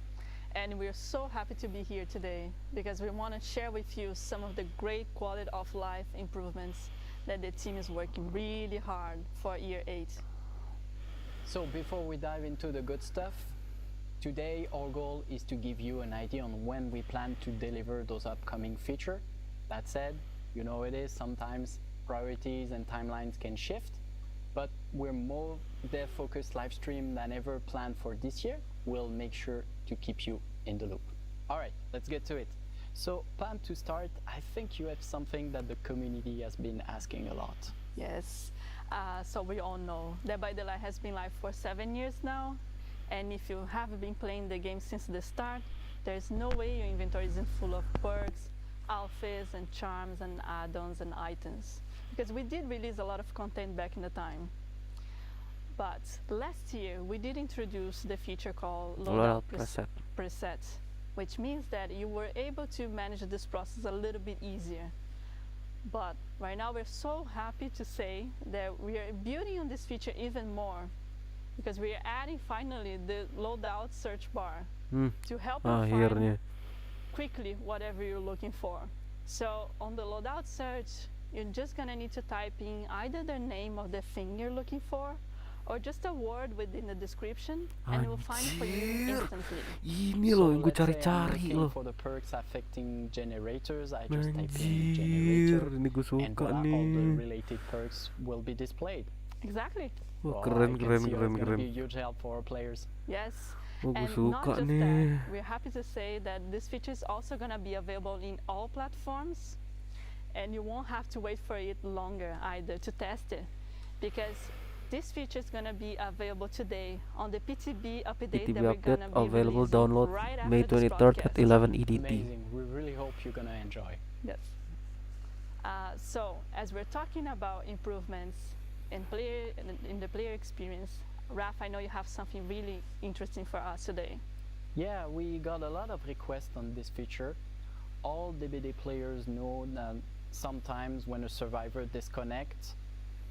And we're so happy to be here today because we want to share with you some of the great quality of life improvements that the team is working really hard for year 8. So before we dive into the good stuff, today our goal is to give you an idea on when we plan to deliver those upcoming features. That said, you know it is, sometimes priorities and timelines can shift, but we're more dev-focused live stream than ever planned for this year. We'll make sure to keep you in the loop. All right, let's get to it. So Pam, to start, I think you have something that the community has been asking a lot. Yes, so we all know Dead by Daylight has been live for 7 years now. And if you have been playing the game since the start, there's no way your inventory isn't full of perks, outfits, and charms, and add-ons, and items. Because we did release a lot of content back in the time. But last year, we did introduce the feature called Loadout Preset, which means that you were able to manage this process a little bit easier. But right now, we're so happy to say that we are building on this feature even more, because we are adding finally the Loadout search bar to help you find quickly whatever you're looking for. So on the Loadout search, you're just gonna need to type in either the name of the thing you're looking for, or just a word within the description, and it will find for you instantly. Ini loh yang gue cari-cari loh. For the perks affecting generators, I just type in generator, ini gue suka and all the related perks will be displayed. Exactly. Wah, keren. It's gonna be a huge help for our players. Yes. Oh, gue And not suka just nih. that, we're happy to say that this feature is also gonna be available in all platforms, and you won't have to wait for it longer either to test it, because this feature is going to be available today on the PTB update that we're going to be available releasing download right after May this 23rd broadcast. at 11 EDT. Amazing. We really hope you're going to enjoy. Yes. So, as we're talking about improvements in the player experience, Raph, I know you have something really interesting for us today. Yeah, we got a lot of requests on this feature. All DBD players know that sometimes when a survivor disconnects,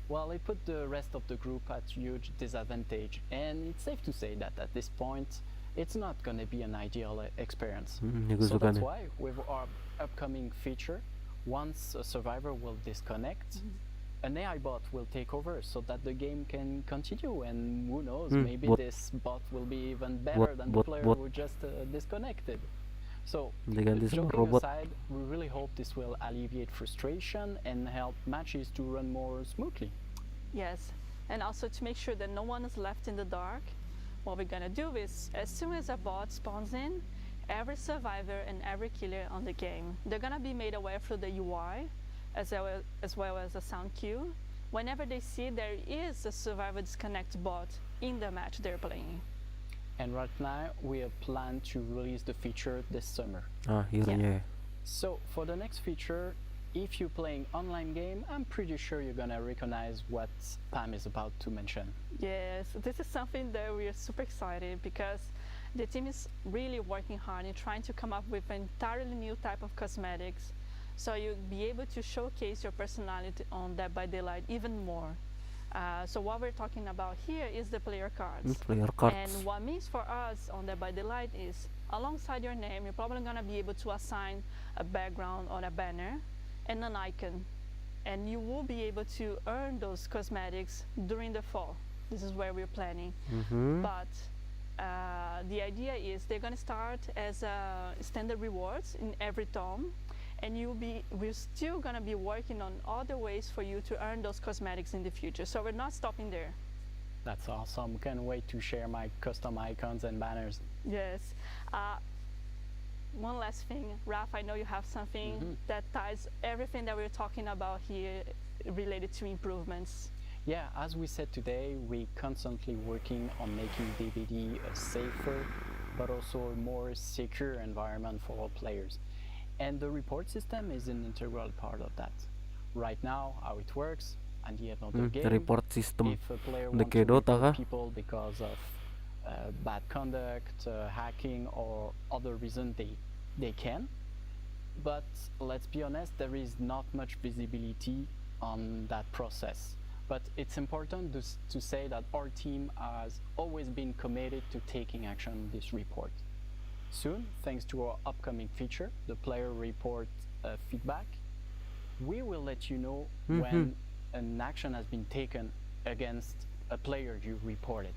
well, it put the rest of the group at huge disadvantage, and it's safe to say that at this point, it's not going to be an ideal experience. So that's why with our upcoming feature, once a survivor will disconnect, an AI bot will take over so that the game can continue, and who knows, maybe this bot will be even better than the player who just disconnected. So, joking aside, we really hope this will alleviate frustration and help matches to run more smoothly. Yes, and also to make sure that no one is left in the dark, what we're gonna do is, as soon as a bot spawns in, every survivor and every killer on the game, they're gonna be made aware through the UI, as well as a sound cue, whenever they see there is a survivor disconnect bot in the match they're playing. and right now we plan to release the feature this summer. Akhirnya. So for the next feature, if you're playing online game, I'm pretty sure you're gonna recognize what Pam is about to mention. Yes, this is something that we are super excited because the team is really working hard in trying to come up with an entirely new type of cosmetics, so you'll be able to showcase your personality on Dead by Daylight even more. So what we're talking about here is the player cards. Player cards. And what means for us on Dead by Daylight is, alongside your name, you're probably gonna be able to assign a background on a banner and an icon. And you will be able to earn those cosmetics during the fall. This is where we're planning. But the idea is they're gonna start as standard rewards in every tome, and we're still gonna be working on other ways for you to earn those cosmetics in the future. So we're not stopping there. That's awesome. Can't wait to share my custom icons and banners. Yes. One last thing, Raph, I know you have something that ties everything that we're talking about here related to improvements. Yeah, as we said today, we're constantly working on making DBD a safer, but also a more secure environment for all players. And the report system is an integral part of that. Right now, how it works, at the end of the game, report system. if a player The wants to Dota report people because of bad conduct, hacking, or other reason, they can. But let's be honest, there is not much visibility on that process. But it's important to say that our team has always been committed to taking action on this report. Soon, thanks to our upcoming feature, the player report feedback, we will let you know when an action has been taken against a player you reported.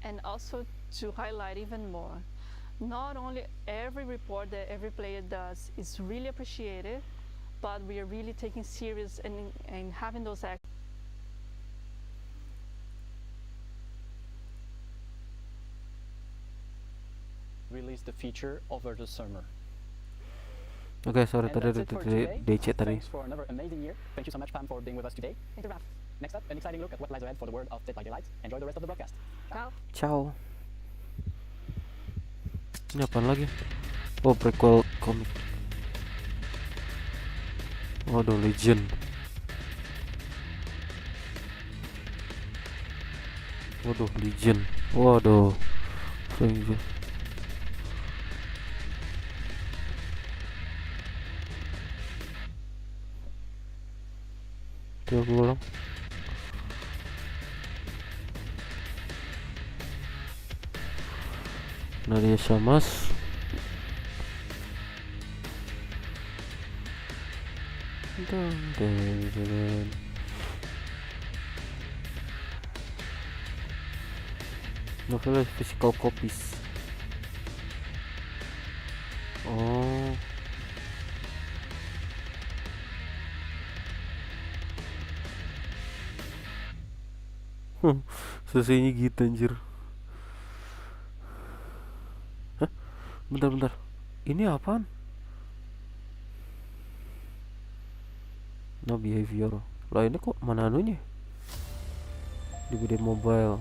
And also to highlight even more, not only every report that every player does is really appreciated, but we are really taking serious and having those actions. Release the feature over the summer. Okay, sorry, And tadi that's it for dari today. DC tadi. Thanks for another amazing year. Thank you so much, Pam, for being with us today. Thank you, Raph. Next up, an exciting look at what lies ahead for the world of Dead by Daylight. Enjoy the rest of the broadcast. Ciao. Ciao. Ini apaan lagi? Oh, prequel komik. Waduh, Legend. Waduh, Legend. Waduh. Stranger. Coba gue ulang. Nadia Shamas. Novel physical copies. Oh. Selesainya gitu anjir. Hah? Bentar. Ini apaan? No behavior. Lah ini kok mana anunya? DVD mobile.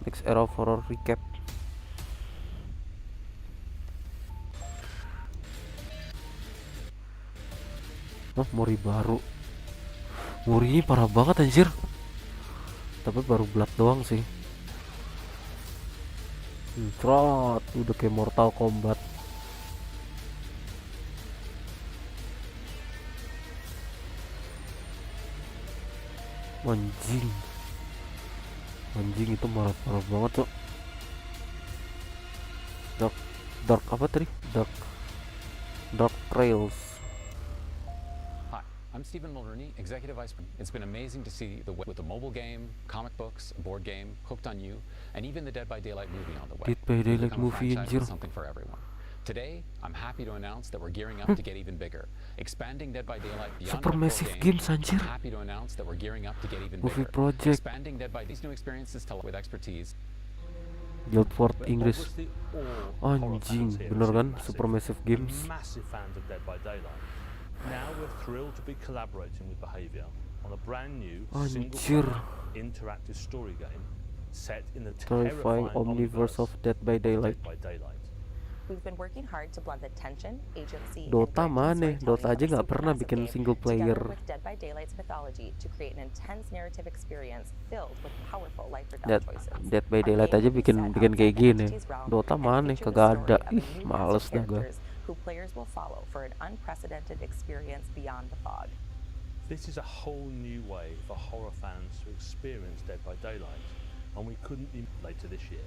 Next era of horror recap. Oh, Mori baru. Mori ini parah banget anjir. Tapi baru blood doang sih. Trot, udah kayak Mortal Kombat. Anjing itu marah banget tuh. Dark apa tadi? Dark Trails. I'm Stephen Mulroney, Executive Vice President. It's been amazing to see with the mobile game, comic books, a board game, Hooked on You, and even the Dead by Daylight movie on the way. Dead by Daylight movie, anjir. Something for everyone. Today, I'm happy to announce that we're gearing up to get even bigger, expanding Dead by Daylight beyond Supermassive games, anjir. I'm happy to announce that we're gearing up to get even Movie bigger, project. expanding Dead by these new experiences with expertise. Guildford Inggris. Anjing, bener kan? Supermassive games. Massive fans of Dead by Daylight. Now we're thrilled to be collaborating with Behaviour on a brand new single-player interactive story game set in the terrifying omniverse of Dead by Daylight. We've been working hard to blend the tension, agency, Dota and mana? Dota aja nggak pernah bikin single player. with Dead by Daylight's mythology to create an intense narrative experience filled with powerful life or death choices. Dead by Daylight aja bikin kayak gini. Dota mana? Kagak ada. Ih, males dah gue. Who players will follow for an unprecedented experience beyond the fog. This is a whole new way for horror fans to experience Dead by Daylight, and we couldn't be later this year.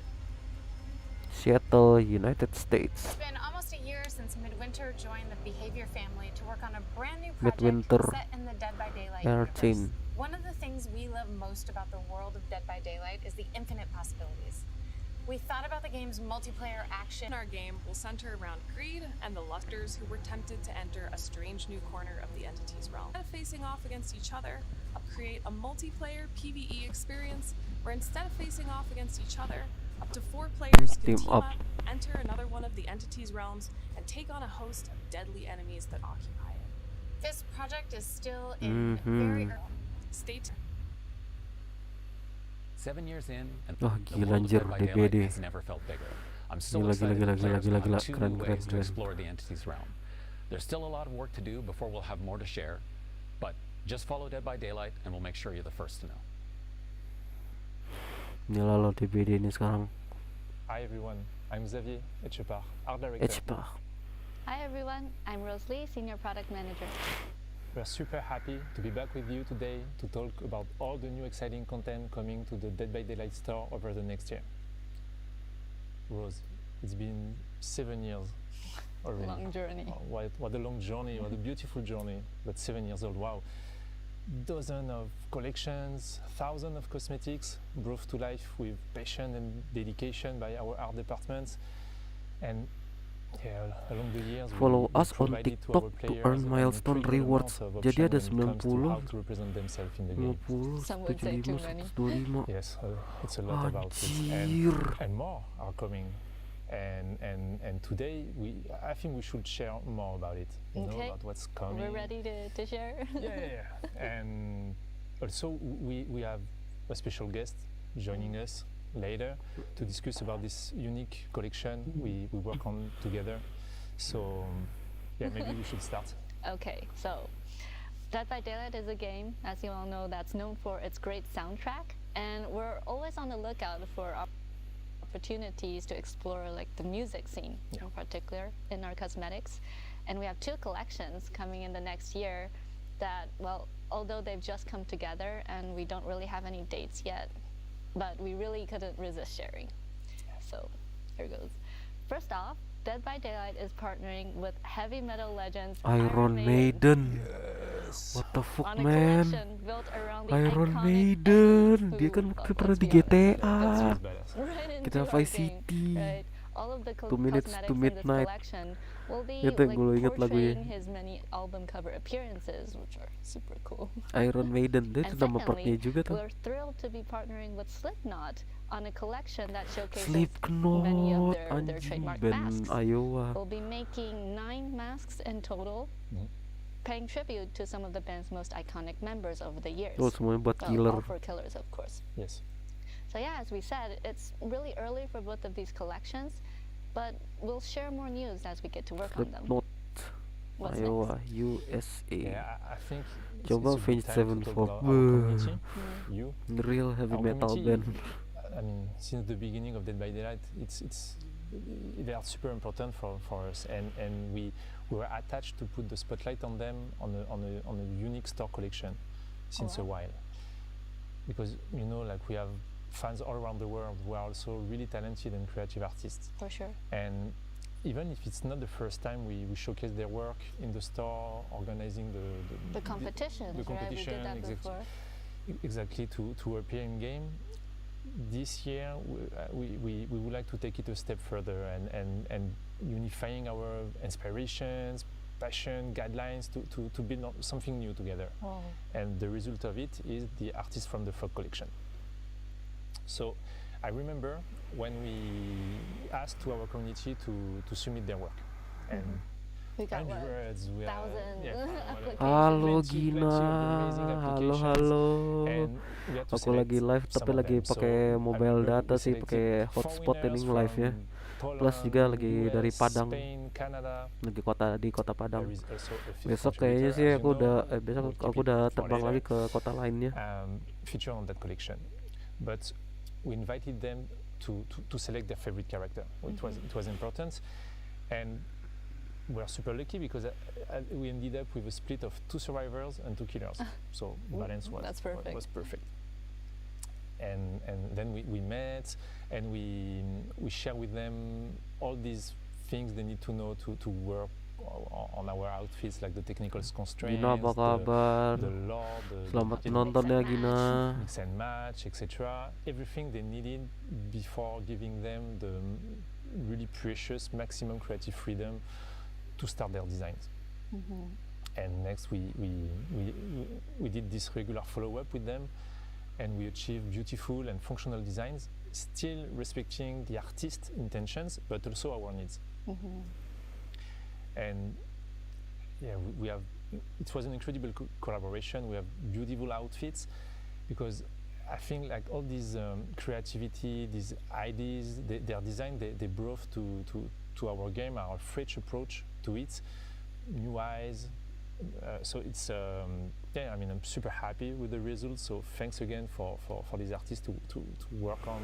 Seattle, United States. It's been almost a year since Midwinter joined the Behaviour family to work on a brand new project Midwinter set in the Dead by Daylight universe. One of the things we love most about the world of Dead by Daylight is the infinite possibilities. We thought about the game's multiplayer action. Our game will center around greed and the lusters who were tempted to enter a strange new corner of the entity's realm. Instead of facing off against each other, I'll create a multiplayer PvE experience where instead of facing off against each other, up to 4 players can team up, enter another one of the entity's realms, and take on a host of deadly enemies that occupy it. This project is still in very early state. 7 years in, and gila anjir DBD. has never felt bigger. I'm so Gila. Keren. To explore the entity's realm. There's still a lot of work to do before we'll have more to share, but just follow Dead by Daylight and we'll make sure you're the first to know. Inilah lo DBD ini sekarang. Hi everyone, I'm Xavier Etchepart, Art Director. Hi everyone, I'm Rosalie, Senior Product Manager. We're super happy to be back with you today to talk about all the new exciting content coming to the Dead by Daylight store over the next year. Rose, it's been 7 years already. Long journey. Oh, what a long journey, what a beautiful journey, but 7 years old, wow. Dozens of collections, thousands of cosmetics brought to life with passion and dedication by our art departments. And yeah, along the years, follow us on TikTok to earn milestone rewards. Jadi ada 90, 50, 75, 125. Yes, it's a lot about it. And more are coming. And today I think we should share more about it. You know, about what's coming. We're ready to share. Yeah. And also we have a special guest joining us later to discuss about this unique collection we work on together. So yeah, maybe we should start. Okay, so Dead by Daylight is a game, as you all know, that's known for its great soundtrack, and we're always on the lookout for opportunities to explore like the music scene in particular in our cosmetics. And we have 2 collections coming in the next year that, well, although they've just come together and we don't really have any dates yet, but we really couldn't resist sharing. So here goes. First off, Dead by Daylight is partnering with heavy metal legends Iron Maiden. Yes. What the fuck, man? Iron Maiden. Dia kan pernah di GTA. Kita Vice City. 2 Minutes to Midnight. Itu yang gue inget lagunya. Iron Maiden, itu nama partnya juga tuh. We're thrilled to be partnering with Slipknot on a collection that showcases Slipknot, many of their trademark band masks. Iowa. We'll be making 9 masks in total, paying tribute to some of the band's most iconic members over the years. Semuanya buat killer. All for killers, of course. Yes. So yeah, as we said, it's really early for both of these collections, but we'll share more news as we get to work on them. What's Iowa, next? USA. Yeah, I think Coba Avenged Sevenfold. Real heavy metal band. I mean, since the beginning of Dead by Daylight, they are super important for us, and we were attached to put the spotlight on them on a unique store collection since a while, because you know, like, we have fans all around the world who are also really talented and creative artists. For sure. And even if it's not the first time we showcase their work in the store, organizing the competitions, the competition, right? We did that before. Exactly, to appear in game. This year we would like to take it a step further and unifying our inspirations, passion, guidelines to build something new together. Oh. And the result of it is the Artists from the Fog collection. So I remember when we asked to our community to submit their work, and We got what? Hundreds, we have Thousands. Halo Gina, halo. Aku lagi live tapi lagi pakai mobile data sih, pakai hotspot ini live ya. Plus juga lagi dari Padang, lagi di kota Padang. Besok kayaknya sih aku udah terbang lagi ke kota lainnya. Feature on that collection, but we invited them to select their favorite character. It was important, and we are super lucky because we ended up with a split of 2 survivors and 2 killers. So balance was perfect. And then we met and we share with them all these things they need to know to work on our outfits, like the technical constraints, Gina, apa kabar? the lore, Selamat nonton ya Gina. mix and match, etc. Everything they needed before giving them the really precious maximum creative freedom to start their designs. And next we did this regular follow-up with them, and we achieved beautiful and functional designs, still respecting the artist's intentions but also our needs. And yeah, we have, it was an incredible collaboration. We have beautiful outfits because I think like all these creativity, these ideas, their design, they brought to our game, our fresh approach to it, new eyes. So it's yeah, I mean, I'm super happy with the results. So thanks again for these artists to work on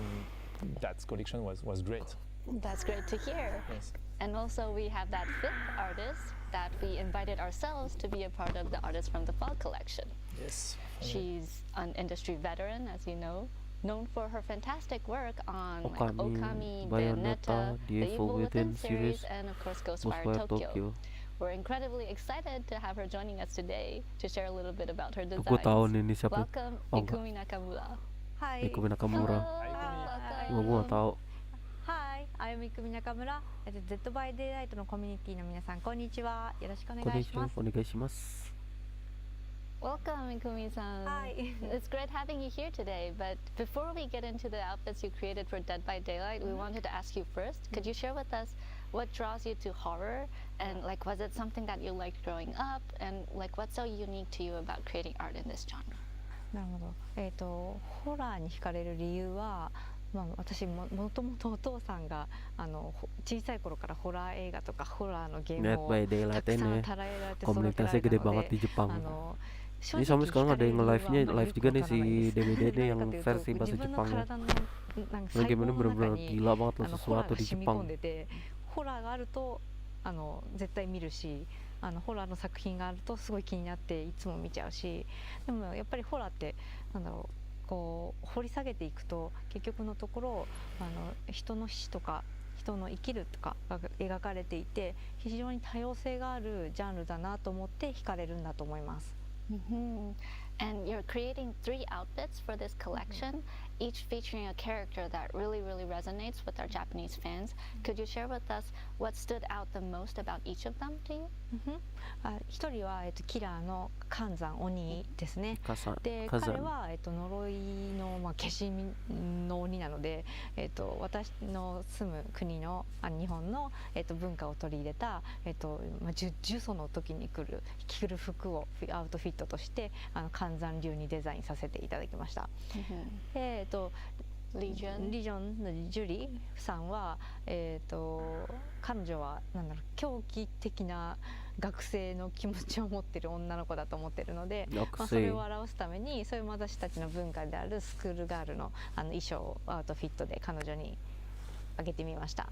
that collection was great. That's great to hear. Yes. And also we have that 5th artist that we invited ourselves to be a part of the Artists from the Fall collection. Yes. She's an industry veteran, as you know, known for her fantastic work on Okami, Bayonetta, the Evil Within series, and of course Ghostwire Tokyo. We're incredibly excited to have her joining us today to share a little bit about her designs. Aku tahu nih ini siapa. Welcome, Ikumi Nakamura. Hi. Ikumi Nakamura. Gua nggak tahu. Hi, I'm Ikumi Nakamura. Dead by Daylight のコミュニティの皆さん、こんにちは。よろしくお願いします。お願いします。Welcome, Ikumi-san. Hi. It's great having you here today, but before we get into the outfits you created for Dead by Daylight, we wanted to ask you first, could you share with us what draws you to horror, and like was it something that you liked growing up, and like what's so unique to you about creating art in this genre? なるほど。ホラーに惹かれる理由は、私もともとお父さんが小さい頃からホラー映画とかホラーのゲームをたくさんたらえられて育てられたので、ini sampai sekarang ada yang live juga nih si DBD yang versi bahasa Jepangnya. Game ini benar-benar gila banget loh, sesuatu di Jepang. ホラーがあると絶対見るし、ホラーの作品があるとすごい気になっていつも見ちゃうし、でもやっぱりホラーってこう掘り下げていくと結局のところ人の死とか人の生きるとかが描かれていて、非常に多様性があるジャンルだなと思って惹かれるんだと思います。And you're creating 3 outfits for this collection, each featuring a character that really resonates with our Japanese fans. Could you share with us what stood out the most about each of them to you? 一人はキラーの寒山鬼ですね。で、彼は呪いの化身の鬼なので、私の住む国の日本の文化を取り入れた呪詛の時に着る服をアウトフィットとして寒山流にデザインさせていただきました。で、リジョンのジュリーさんは、彼女は狂気的な学生の気持ちを持っている女の子だと思っているので、それを表すためにそういう私たちの文化であるスクールガールの衣装をアウトフィットで彼女にあげてみました。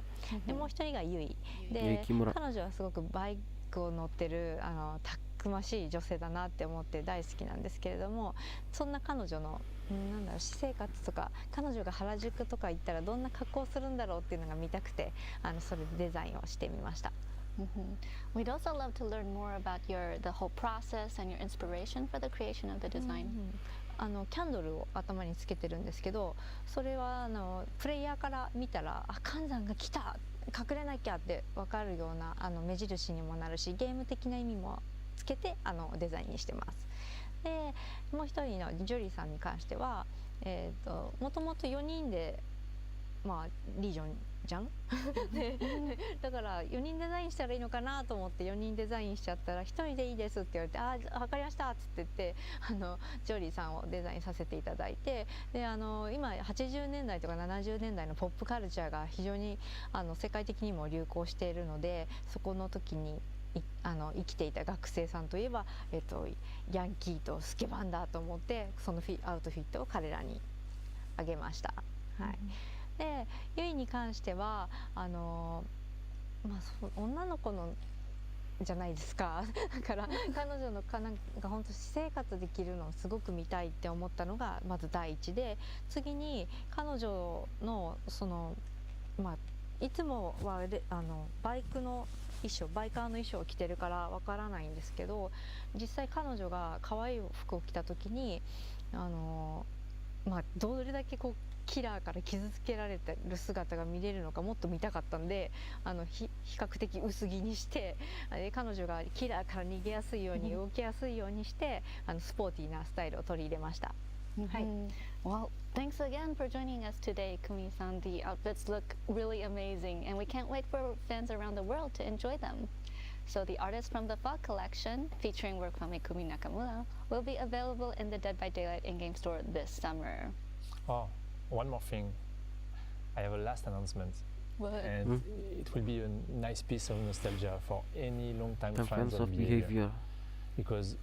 で、もう一人がユイで、彼女はすごくバイクを乗ってるたくましい女性だなって思って大好きなんですけれども、そんな彼女の私生活とか彼女が原宿とか行ったらどんな格好をするんだろうっていうのが見たくてそれでデザインをしてみました。We'd also love to learn more about the whole process and your inspiration for the creation of the design. キャンドルを頭につけてるんですけど、それはプレイヤーから見たら寒山が来た隠れなきゃって分かるような目印にもなるし、ゲーム的な意味もつけてデザインにしてます。で、もう一人のジュリーさんに関してはもともと4人でリージョンじゃんでだから4人デザインしたらいいのかなと思って4人デザインしちゃったら1人でいいですって言われてあ分かりましたっつって言ってジョリーさんをデザインさせていただいてで今80年代とか70年代のポップカルチャーが非常に世界的にも流行しているのでそこの時に生きていた学生さんといえば、ヤンキーとスケバンだと思ってそのアウトフィットを彼らにあげました。はい、でユイに関しては女の子のじゃないですかだから彼女のなんか本当私生活できるのをすごく見たいって思ったのがまず第一で次に彼女のいつもはバイカーの衣装を着てるからわからないんですけど実際彼女が可愛い服を着た時にどれだけキラーから傷つけられてる姿が見れるのかもっと見たかったんで比較的薄着にして彼女がキラーから逃げやすいように動きやすいようにしてスポーティーなスタイルを取り入れました。はい。Well, thanks again for joining us today, Kumi-san. The outfits look really amazing, and we can't wait for fans around the world to enjoy them. So the Artists from the Fog collection, featuring work from Ikumi Nakamura, will be available in the Dead by Daylight in-game store this summer. Oh, one more thing. I have a last announcement. What? And it will be a nice piece of nostalgia for any long-time fans of Behaviour. Because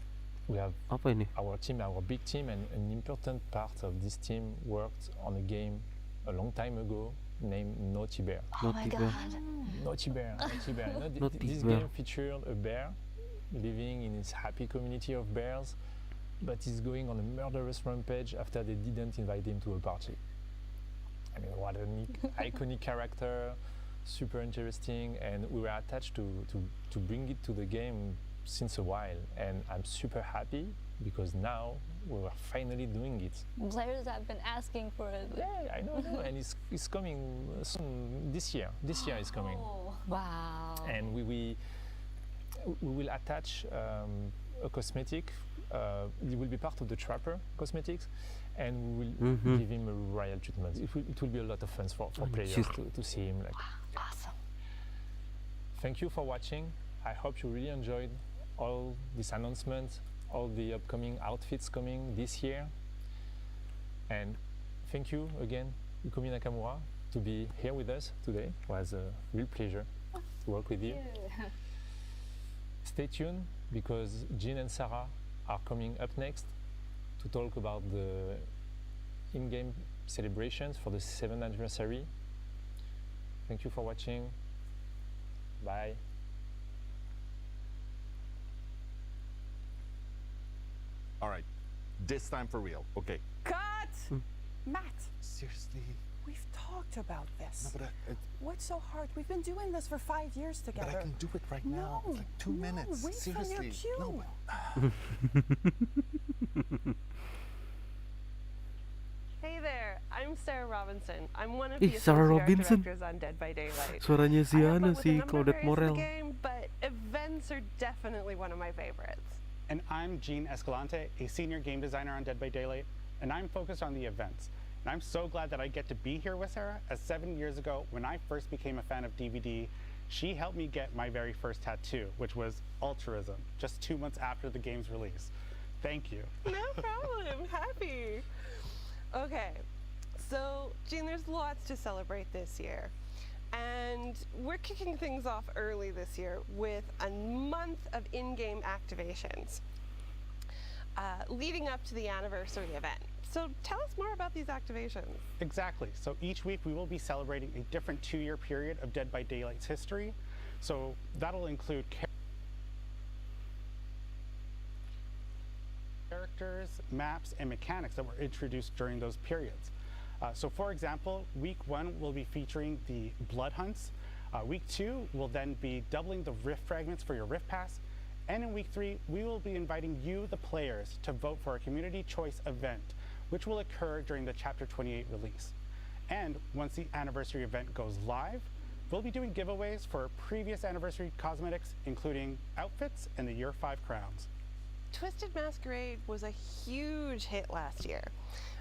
we have our team, our big team, and an important part of this team worked on a game a long time ago named Naughty Bear. Oh my god! Naughty Bear. This game featured a bear living in his happy community of bears, but he's going on a murderous rampage after they didn't invite him to a party. I mean, what an iconic character, super interesting, and we were attached to bring it to the game since a while, and I'm super happy because now we are finally doing it. Players have been asking for it. Yeah, I know, and it's coming soon this year. This year is coming. Oh, wow! And we will attach a cosmetic. It will be part of the Trapper cosmetics, and we will give him a royal treatment. It will be a lot of fun for players to see him. Like. Awesome! Thank you for watching. I hope you really enjoyed all these announcements, all the upcoming outfits coming this year. And thank you again, Ikumi Nakamura, to be here with us today. It was a real pleasure to work with you. Stay tuned because Jean and Sarah are coming up next to talk about the in-game celebrations for the 7th anniversary. Thank you for watching. Bye. All right, this time for real, okay? Cut! Matt, Seriously? we've talked about this. No, but What's so hard? We've been doing this for 5 years together. But I can do it right now. It's like 2 minutes. Wait Seriously. for your cue. No, Hey there, I'm Sarah Robinson. I'm one of the Sarah associate Robinson. directors on Dead by Daylight. Suaranya si I help Ana, out with a si number of Claudette areas of the Morel. game, but events are definitely one of my favorites. And I'm Gene Escalante, a senior game designer on Dead by Daylight, and I'm focused on the events. And I'm so glad that I get to be here with Sarah, as 7 years ago, when I first became a fan of DVD, she helped me get my very first tattoo, which was altruism, just 2 months after the game's release. Thank you. No problem, happy. Okay, so Gene, there's lots to celebrate this year. And we're kicking things off early this year with a month of in-game activations leading up to the anniversary event. So tell us more about these activations. Exactly. So each week we will be celebrating a different 2-year period of Dead by Daylight's history. So that'll include characters, maps, and mechanics that were introduced during those periods. So for example, week 1 will be featuring the Blood Hunts. Week 2 will then be doubling the Rift fragments for your Rift Pass. And in week 3, we will be inviting you, the players, to vote for a community choice event, which will occur during the Chapter 28 release. And once the anniversary event goes live, we'll be doing giveaways for previous anniversary cosmetics, including outfits and the Year 5 crowns. Twisted Masquerade was a huge hit last year.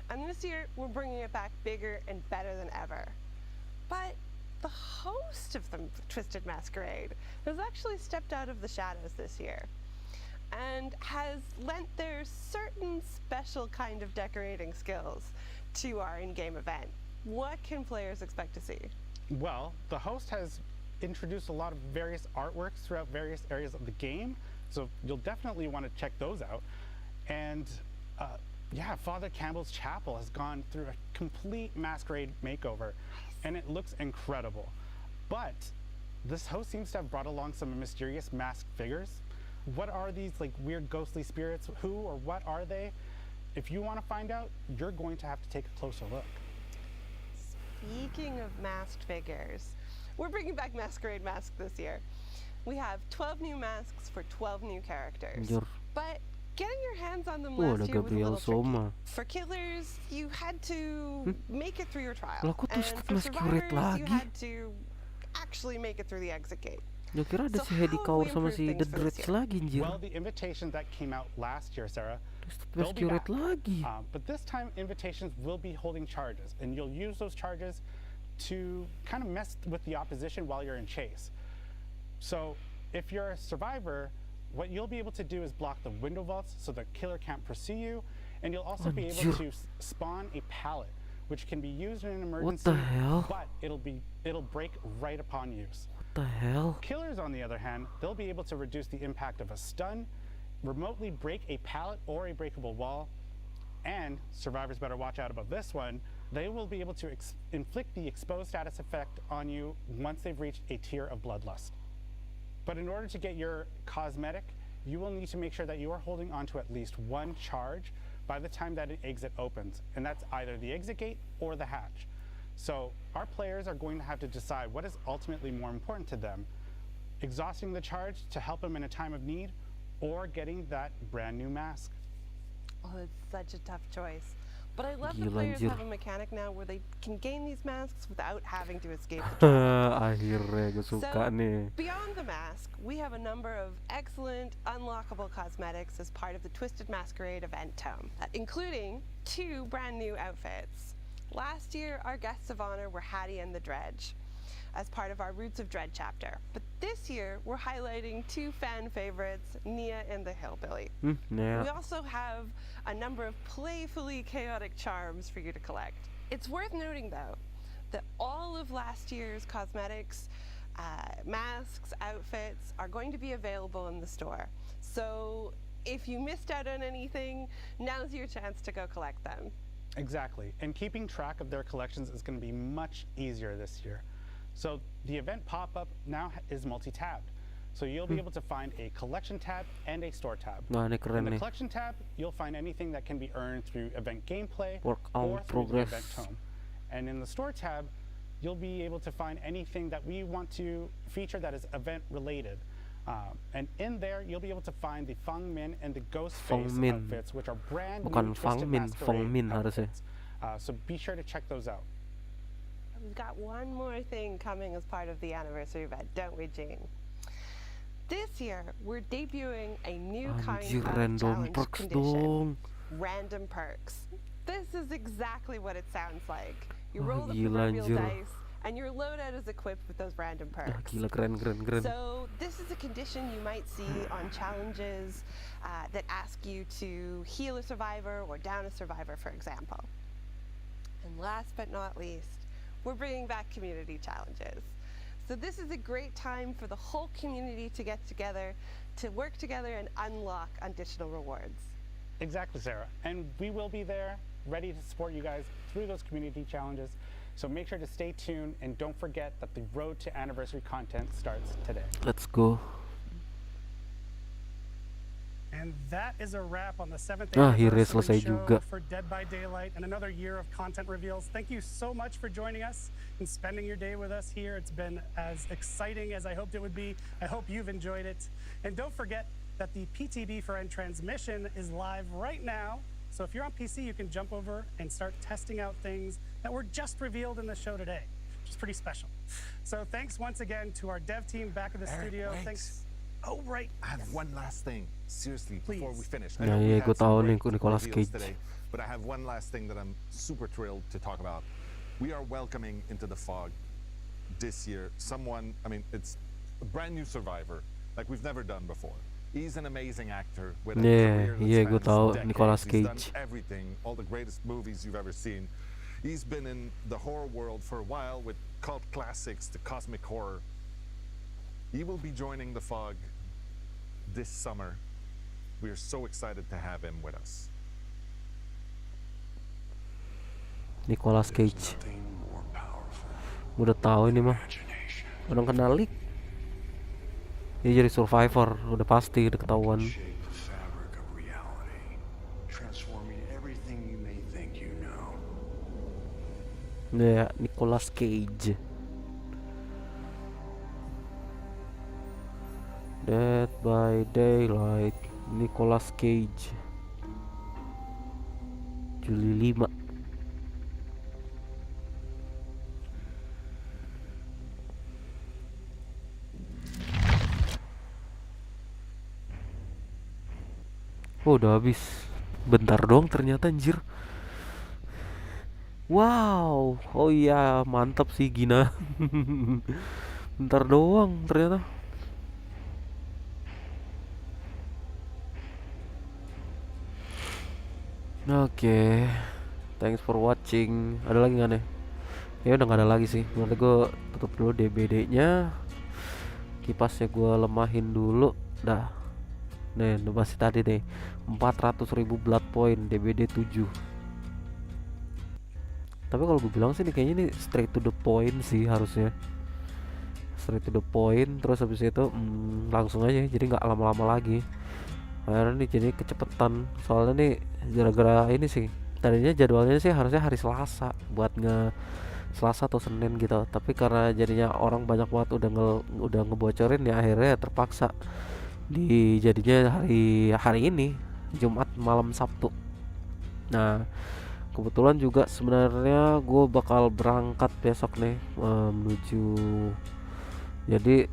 And this year, we're bringing it back bigger and better than ever. But the host of the Twisted Masquerade has actually stepped out of the shadows this year and has lent their certain special kind of decorating skills to our in-game event. What can players expect to see? Well, the host has introduced a lot of various artworks throughout various areas of the game, so you'll definitely want to check those out. And yeah, Father Campbell's chapel has gone through a complete masquerade makeover, and it looks incredible. But this host seems to have brought along some mysterious masked figures. What are these like weird ghostly spirits? Who or what are they? If you want to find out, you're going to have to take a closer look. Speaking of masked figures, we're bringing back Masquerade Mask this year. We have 12 new masks for 12 new characters. But getting your hands on them last year was a little tricky. For killers, you had to make it through your trial. And for survivors, you had to actually make it through the exit gate. Ya kira ada si Hedi Kaur sama si The Dreads lagi anjir. Well, the invitations that came out last year, Sarah, they'll be back. Lagi. But this time, invitations will be holding charges, and you'll use those charges to kind of mess with the opposition while you're in chase. So if you're a survivor, what you'll be able to do is block the window vaults so the killer can't pursue you, and you'll also be able to spawn a pallet, which can be used in an emergency. What the hell? But it'll break right upon use. What the hell? Killers, on the other hand, they'll be able to reduce the impact of a stun, remotely break a pallet or a breakable wall, and survivors better watch out about this one. They will be able to inflict the exposed status effect on you once they've reached a tier of bloodlust. But in order to get your cosmetic, you will need to make sure that you are holding onto at least one charge by the time that an exit opens, and that's either the exit gate or the hatch. So our players are going to have to decide what is ultimately more important to them, exhausting the charge to help them in a time of need, or getting that brand new mask. Oh, it's such a tough choice. But I love that players have a mechanic now where they can gain these masks without having to escape the trap. Akhirnya gue suka nih. Beyond the mask, we have a number of excellent unlockable cosmetics as part of the Twisted Masquerade event tome, including 2 brand new outfits. Last year, our guests of honor were Hattie and the Dredge as part of our Roots of Dread chapter. But this year, we're highlighting 2 fan favorites, Nia and the Hillbilly. We also have a number of playfully chaotic charms for you to collect. It's worth noting, though, that all of last year's cosmetics, masks, outfits are going to be available in the store. So if you missed out on anything, now's your chance to go collect them. Exactly, and keeping track of their collections is going to be much easier this year. So the event pop-up now is multi-tabbed. So you'll be able to find a collection tab and a store tab. In the collection tab, you'll find anything that can be earned through event gameplay or through the event tome. And in the store tab, you'll be able to find anything that we want to feature that is event related. And in there, you'll be able to find the Feng Min and the Ghost Face outfits, which are brand new Twisted Masquerade outfits. So be sure to check those out. We've got one more thing coming as part of the anniversary event, don't we, Jean? This year, we're debuting a new kind of challenge condition, random perks. This is exactly what it sounds like. You roll the proverbial dice, and your loadout is equipped with those random perks. So this is a condition you might see on challenges that ask you to heal a survivor or down a survivor, for example. And last but not least, we're bringing back community challenges. So this is a great time for the whole community to get together, to work together and unlock additional rewards. Exactly, Sarah. And we will be there, ready to support you guys through those community challenges. So make sure to stay tuned, and don't forget that the road to anniversary content starts today. Let's go. And that is a wrap on the 7th anniversary show for Dead by Daylight and another year of content reveals. Thank you so much for joining us and spending your day with us here. It's been as exciting as I hoped it would be. I hope you've enjoyed it. And don't forget that the PTB for End transmission is live right now. So if you're on PC, you can jump over and start testing out things that were just revealed in the show today, which is pretty special. So thanks once again to our dev team back in the studio. Wait. Thanks. Oh, right. I have one last thing, seriously, before we finish. I know we had some great reveals today, but I have one last thing that I'm super thrilled to talk about. We are welcoming into the fog this year someone, I mean, it's a brand new survivor, like we've never done before. He's an amazing actor with a career that gue tahu spans Nicolas decades. He's done Cage. everything, all the greatest movies you've ever seen. He's been in the horror world for a while with cult classics, the cosmic horror. He will be joining The Fog this summer. We are so excited to have him with us. Nicolas Cage. Udah tahu ini mah. Orang kenal leak. Dia jadi survivor, udah pasti, udah ketahuan. Ya, Nicolas Cage. Dead by Daylight, Nicolas Cage. Juli 5. Oh, udah habis. Bentar doang ternyata, anjir. Wow. Oh iya, mantap sih Gina. Bentar doang ternyata. Oke. Thanks for watching. Ada lagi nggak nih? Ya udah nggak ada lagi sih. Berarti gue tutup dulu DBD-nya. Kipasnya gue lemahin dulu. Dah. Nih, masih tadi nih 400.000 blood point DBD 7. Tapi kalau gue bilang sih nih kayaknya ini straight to the point sih harusnya. Straight to the point, terus habis itu langsung aja, jadi nggak lama-lama lagi. Akhirnya nih jadi kecepetan. Soalnya nih gara-gara ini sih. Tadinya jadwalnya sih harusnya hari Selasa buat Selasa atau Senin gitu. Tapi karena jadinya orang banyak banget udah ngebocorin ya, akhirnya terpaksa jadinya hari ini Jumat malam Sabtu. Nah, kebetulan juga sebenarnya gue bakal berangkat besok nih menuju. Jadi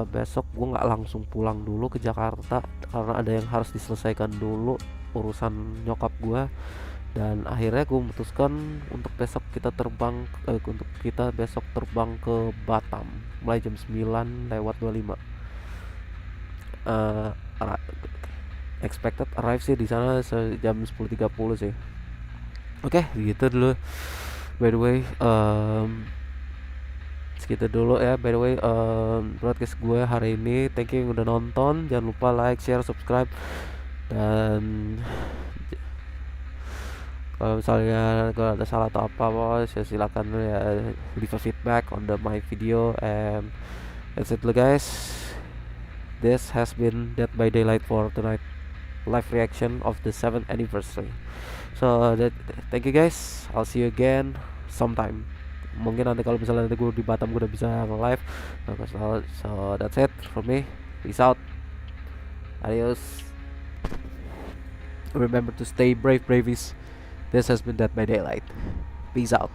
besok gue nggak langsung pulang dulu ke Jakarta karena ada yang harus diselesaikan dulu urusan nyokap gue. Dan akhirnya gue memutuskan untuk besok kita terbang ke Batam mulai jam 9:25. Expected arrive sih di sana jam 10:30 sih. Oke, gitu dulu. By the way, segitu dulu ya. By the way, broadcast gue hari ini. Thank you yang udah nonton. Jangan lupa like, share, subscribe. Dan kalau misalnya kalau ada salah atau apa, silakan ya leave a feedback on my video. And that's it dulu guys. This has been Dead by Daylight for tonight, live reaction of the 7th anniversary. So thank you guys. I'll see you again sometime. Mungkin nanti kalau misalnya nanti gue di Batam gue udah bisa nge-live. So that's it from me. Peace out. Adios. Remember to stay brave, bravies. This has been Dead by Daylight. Peace out.